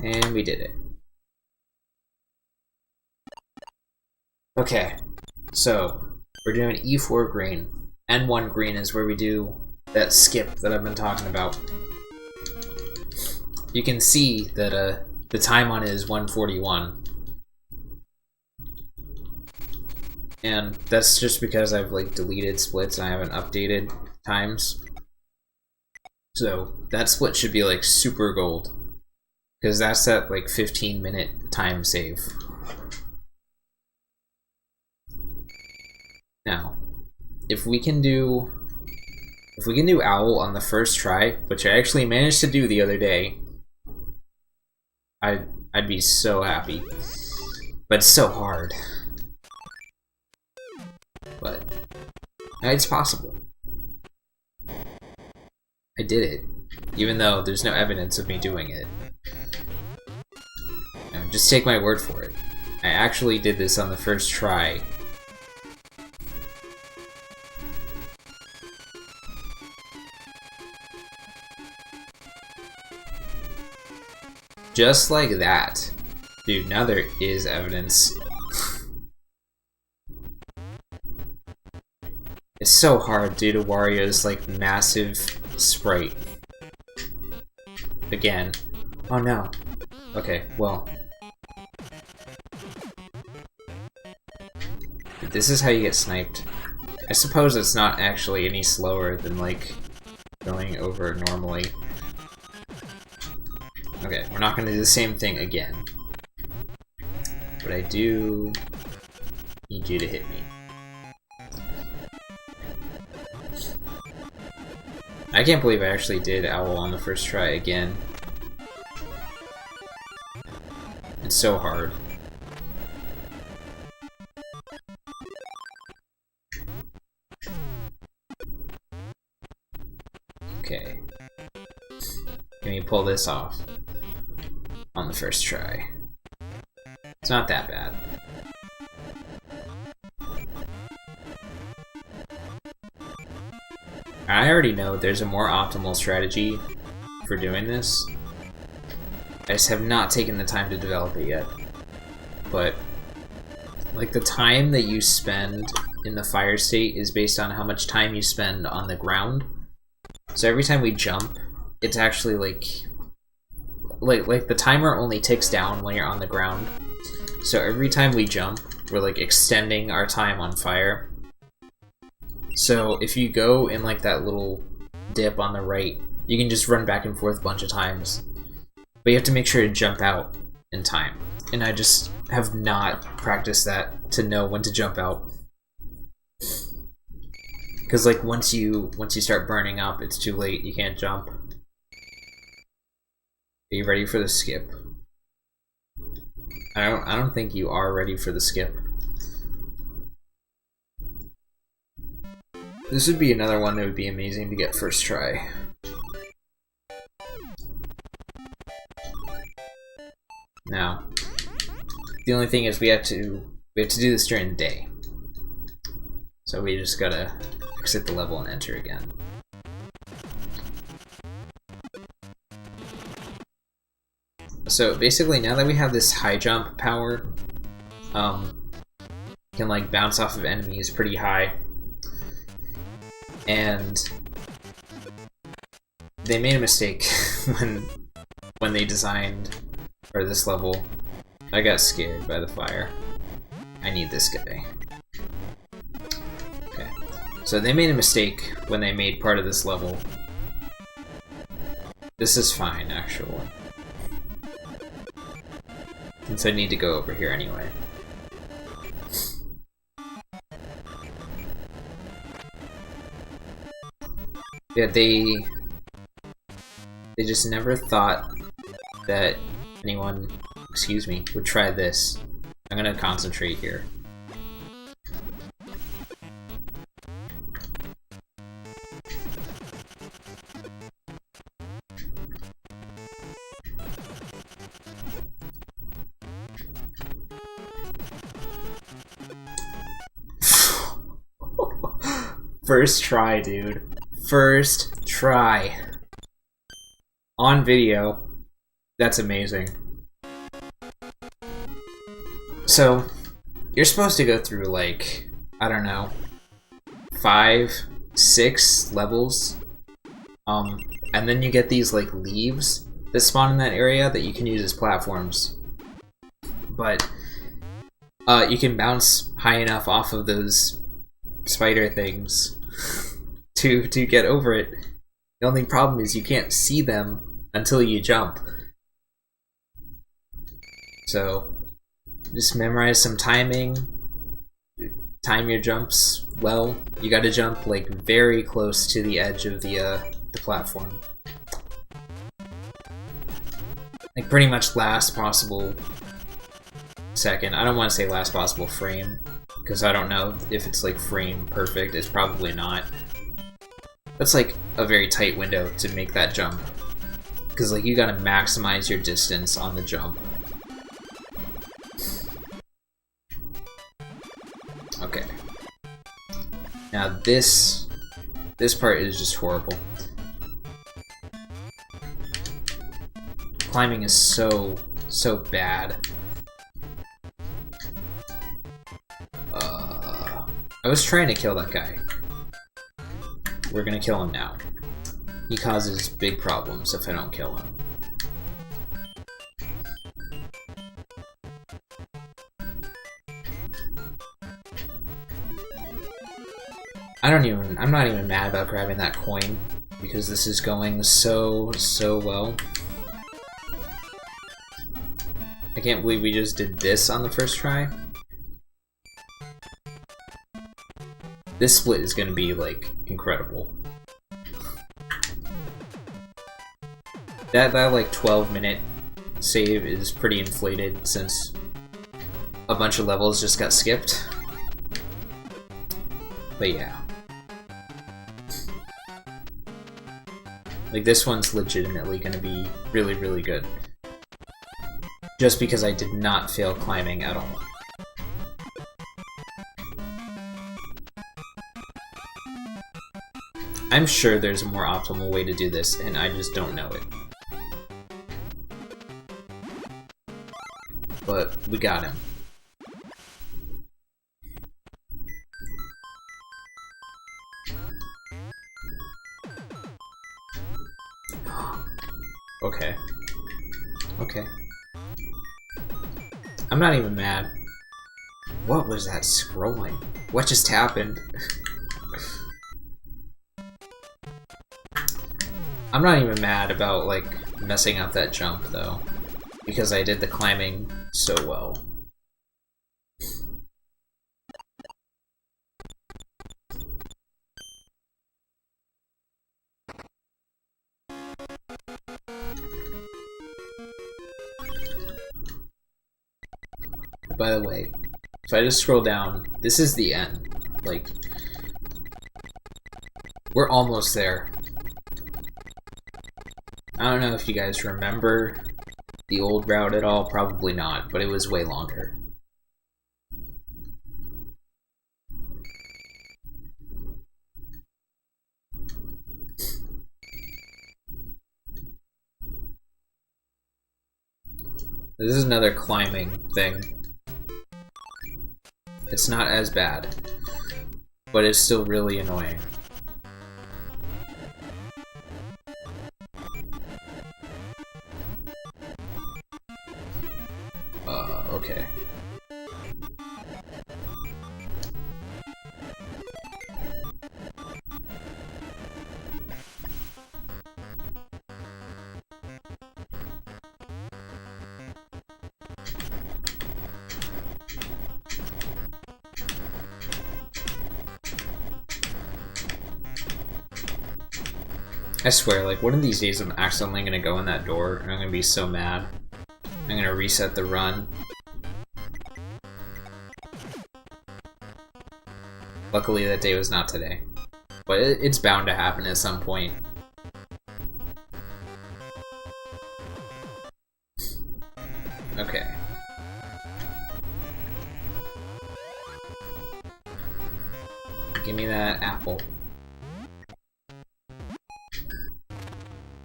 And we did it. Okay, so we're doing E4 green. N1 green is where we do that skip that I've been talking about. You can see that the time on it is 1:41. And that's just because I've like deleted splits and I haven't updated times. So that split should be like super gold. Because that's that like 15-minute time save. Now, if we can do Owl on the first try, which I actually managed to do the other day, I'd be so happy. But it's so hard. But it's possible. I did it, even though there's no evidence of me doing it. Now, just take my word for it. I actually did this on the first try. Just like that. Dude, now there is evidence. It's so hard due to Wario's like massive sprite. Again. Oh no. Okay, well. This is how you get sniped. I suppose it's not actually any slower than like going over normally. Okay, we're not gonna do the same thing again. But I do need you to hit me. I can't believe I actually did Owl on the first try again. It's so hard. Okay. Can we pull this off on the first try? It's not that bad. I already know there's a more optimal strategy for doing this. I just have not taken the time to develop it yet. But, like, the time that you spend in the fire state is based on how much time you spend on the ground. So every time we jump, it's actually like the timer only ticks down when you're on the ground. So every time we jump, we're like extending our time on fire. So if you go in like that little dip on the right, you can just run back and forth a bunch of times. But you have to make sure to jump out in time. And I just have not practiced that to know when to jump out. Because like once you start burning up, it's too late. You can't jump. Are you ready for the skip? I don't think you are ready for the skip. This would be another one that would be amazing to get first try. Now, the only thing is we have to do this during the day. So we just gotta exit the level and enter again. So basically, now that we have this high jump power, can like bounce off of enemies pretty high. And they made a mistake when they designed for this level. I got scared by the fire. I need this guy. Okay. So they made a mistake when they made part of this level. This is fine, actually. Since I need to go over here anyway. Yeah, they just never thought that anyone, excuse me, would try this. I'm gonna concentrate here. First try, dude. First try. On video. That's amazing. So, you're supposed to go through, like, I don't know, 5, 6 levels. And then you get these, like, leaves that spawn in that area that you can use as platforms. But, you can bounce high enough off of those spider things to get over it. The only problem is you can't see them until you jump. So just memorize some timing, time your jumps well. You gotta jump like very close to the edge of the platform. Like pretty much last possible second. I don't want to say last possible frame, because I don't know if it's like frame perfect. It's probably not. That's like a very tight window to make that jump, because like you gotta maximize your distance on the jump. Okay. Now this part is just horrible. Climbing is so bad. I was trying to kill that guy. We're gonna kill him now. He causes big problems if I don't kill him. I'm not even mad about grabbing that coin, because this is going so well. I can't believe we just did this on the first try. This split is gonna be, like, incredible. That like 12-minute save is pretty inflated since a bunch of levels just got skipped. But yeah. Like, this one's legitimately gonna be really, really good. Just because I did not fail climbing at all. I'm sure there's a more optimal way to do this, and I just don't know it. But we got him. Okay. Okay. I'm not even mad. What was that scrolling? What just happened? I'm not even mad about, like, messing up that jump, though. Because I did the climbing so well. By the way, if I just scroll down, this is the end. Like, we're almost there. I don't know if you guys remember the old route at all, probably not, but it was way longer. This is another climbing thing. It's not as bad, but it's still really annoying. Okay. I swear, like, one of these days I'm accidentally gonna go in that door, and I'm gonna be so mad. I'm gonna reset the run. Luckily, that day was not today. But it's bound to happen at some point. Okay. Give me that apple.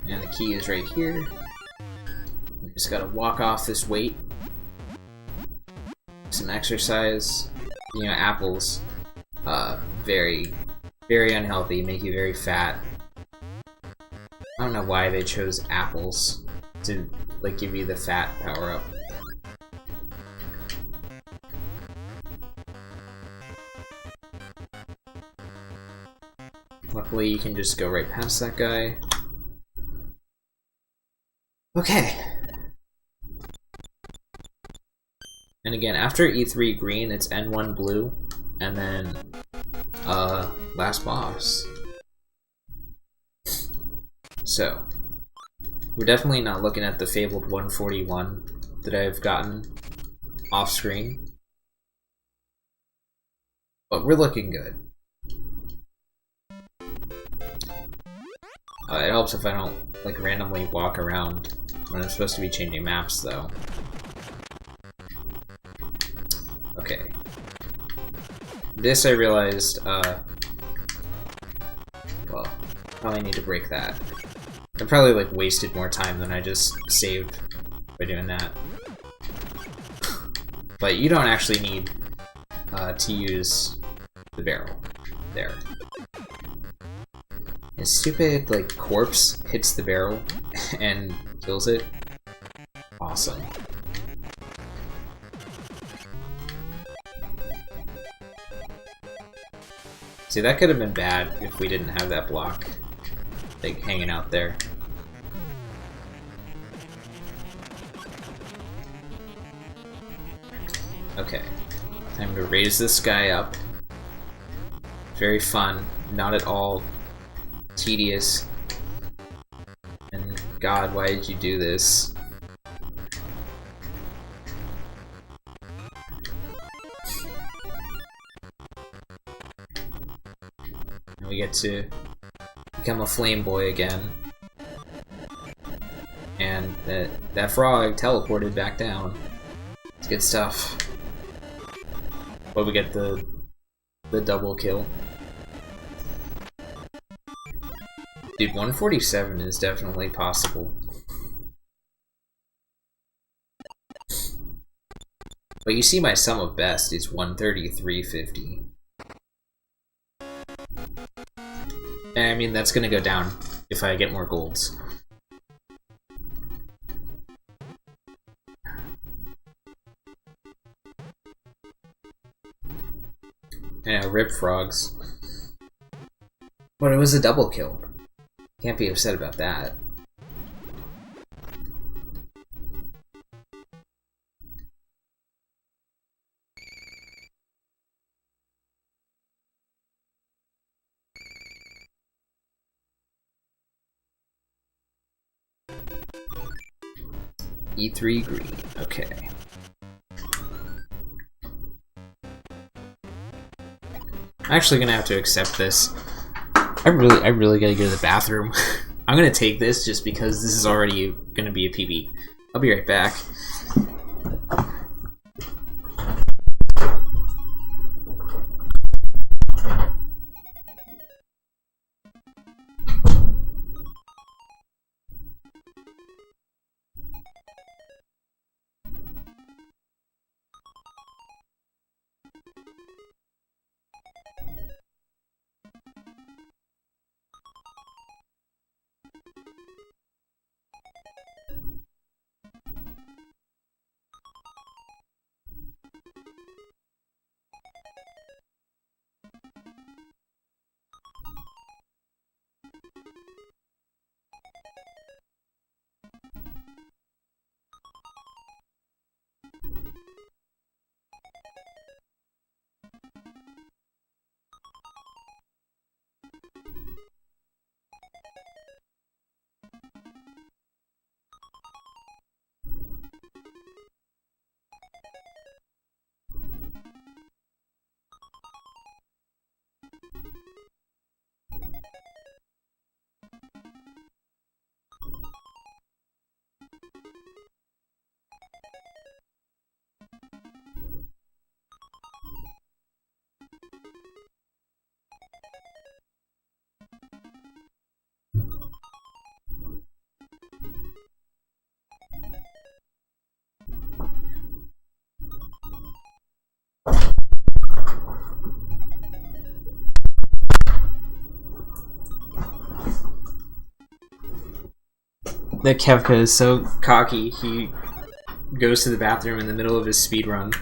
And the key is right here. We just gotta walk off this weight. Some exercise. You know, apples. Very, very unhealthy, make you very fat. I don't know why they chose apples to, like, give you the fat power-up. Luckily, you can just go right past that guy. Okay. And again, after E3 green, it's N1 blue, and then, last boss. So, we're definitely not looking at the fabled 141 that I've gotten off screen. But we're looking good. It helps if I don't, like, randomly walk around when I'm supposed to be changing maps, though. Okay. This, I realized, well, probably need to break that. I probably, like, wasted more time than I just saved by doing that. But you don't actually need to use the barrel there. A stupid, like, corpse hits the barrel and kills it. Awesome. See, that could have been bad if we didn't have that block, like, hanging out there. Okay, time to raise this guy up. Very fun, not at all tedious, and God, why did you do this? And we get to become a flame boy again. And that frog teleported back down. It's good stuff. But we get the double kill. Dude, 147 is definitely possible. But you see my sum of best is 133.50. And I mean, that's gonna go down if I get more golds. Yeah, rip frogs. But it was a double kill. Can't be upset about that. E3 green, okay. I'm actually gonna have to accept this. I really gotta go to the bathroom. I'm gonna take this just because this is already gonna be a PB. I'll be right back. That Kevka is so cocky, he goes to the bathroom in the middle of his speedrun.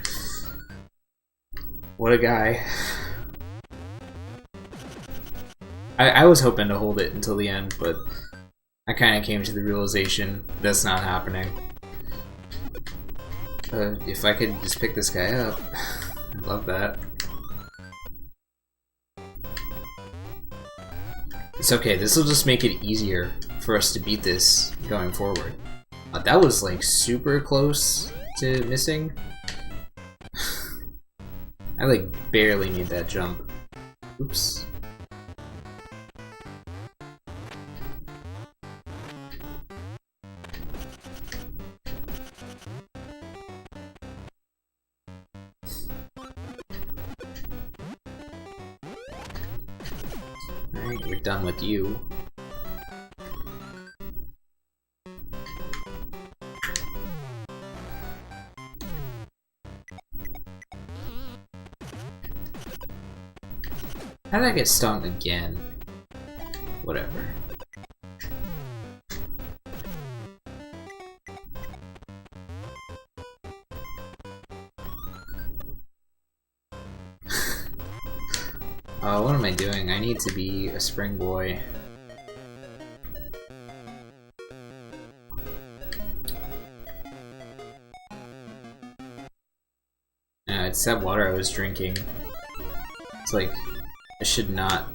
What a guy. I was hoping to hold it until the end, but I kind of came to the realization that's not happening. If I could just pick this guy up, I'd love that. It's okay, this will just make it easier for us to beat this going forward. That was like super close to missing. I like barely need that jump. Oops. Alright, we're done with you. How did I get stung again? Whatever. What am I doing? I need to be a spring boy. It's that water I was drinking. It's like, I should not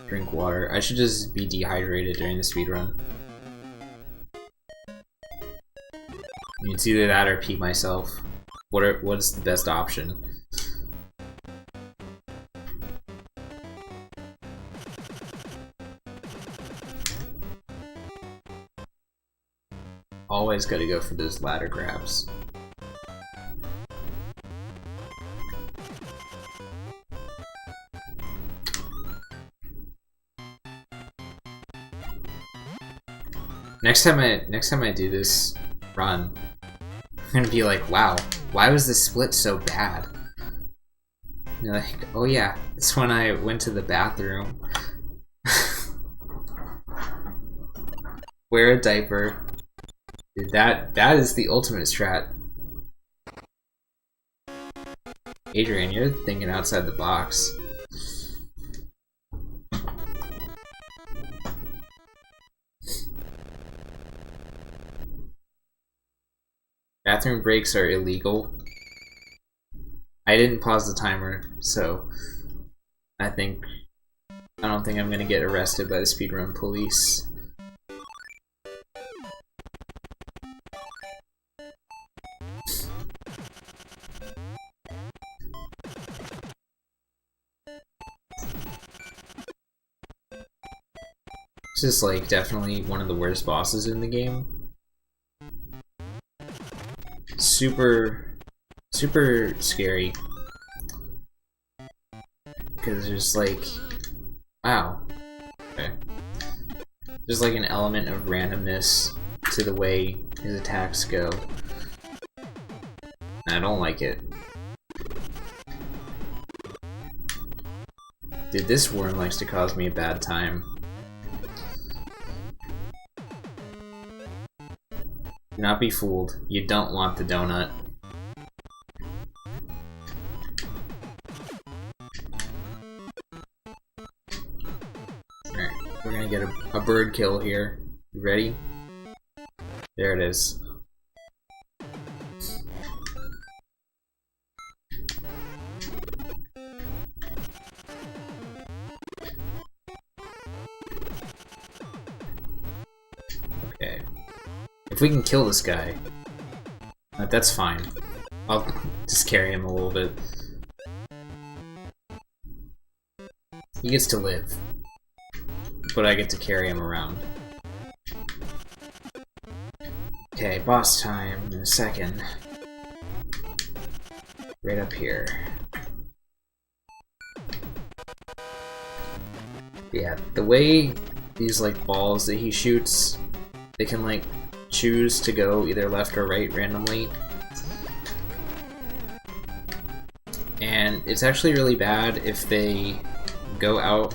drink water. I should just be dehydrated during the speedrun. It's either that or pee myself. What's the best option? Always gotta go for those ladder grabs. Next time I do this run, I'm gonna be like, wow, why was this split so bad? And you're like, oh yeah, it's when I went to the bathroom. Wear a diaper. Dude, that is the ultimate strat. Adrian, you're thinking outside the box. Bathroom breaks are illegal. I didn't pause the timer, so I don't think I'm gonna get arrested by the speedrun police. This is like definitely one of the worst bosses in the game. Super scary. Because there's like, wow. Okay. There's like an element of randomness to the way his attacks go. I don't like it. Dude, this worm likes to cause me a bad time. Do not be fooled. You don't want the donut. Alright, we're gonna get a bird kill here. You ready? There it is. Okay. If we can kill this guy, that's fine. I'll just carry him a little bit. He gets to live, but I get to carry him around. Okay, boss time in a second. Right up here. Yeah, the way these like balls that he shoots, they can like choose to go either left or right randomly. And it's actually really bad if they go out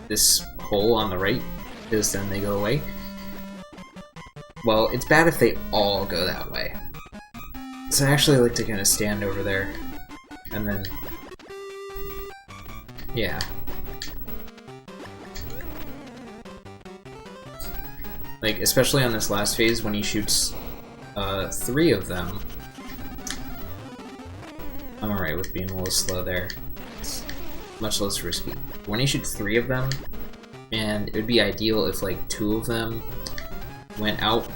this hole on the right, because then they go away. Well, it's bad if they all go that way. So I actually like to kind of stand over there, and then, yeah. Like, especially on this last phase when he shoots 3 of them. I'm alright with being a little slow there. It's much less risky. When he shoots 3 of them, and it would be ideal if like 2 of them went out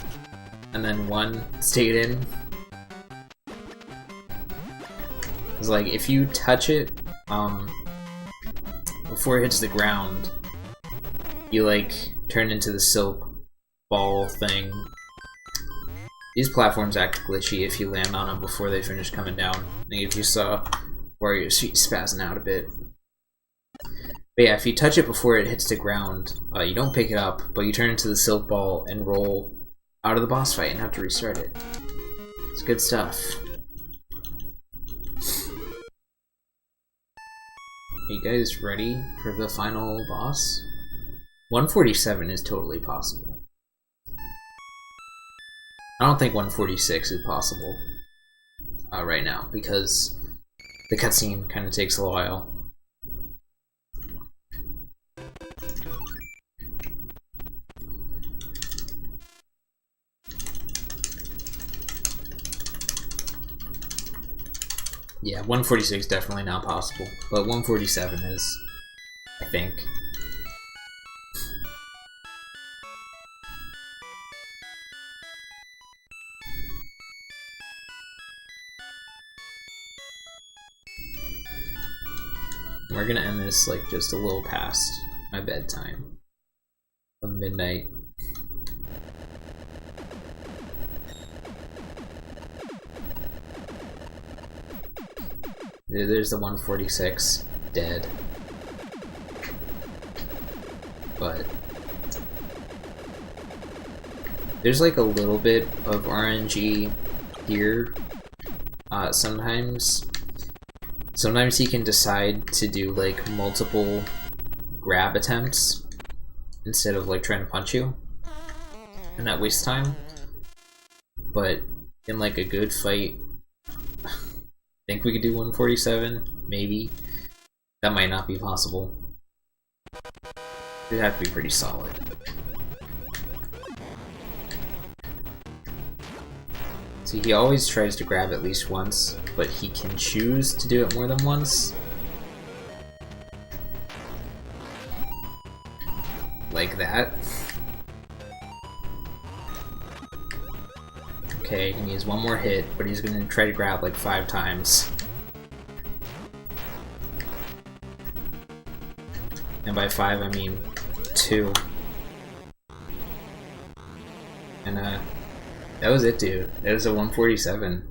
and then 1 stayed in. Because like, if you touch it before it hits the ground, you like turn into the silk ball thing. These platforms act glitchy if you land on them before they finish coming down. Like if you saw Wario spazzing out a bit. But yeah, if you touch it before it hits the ground, you don't pick it up, but you turn into the silk ball and roll out of the boss fight and have to restart it. It's good stuff. Are you guys ready for the final boss? 147 is totally possible. I don't think 146 is possible right now, because the cutscene kind of takes a while. Yeah, 146 definitely not possible, but 147 is, I think. We're gonna end this like just a little past my bedtime of midnight. There's the 146 dead. But there's like a little bit of RNG here. Sometimes he can decide to do like multiple grab attempts instead of like trying to punch you, and that wastes time. But in like a good fight, I think we could do 147, maybe. That might not be possible. It'd have to be pretty solid. See, he always tries to grab at least once, but he can choose to do it more than once. Like that. Okay, he needs one more hit, but he's gonna try to grab like 5 times. And by 5, I mean 2. And that was it, dude. It was a 147.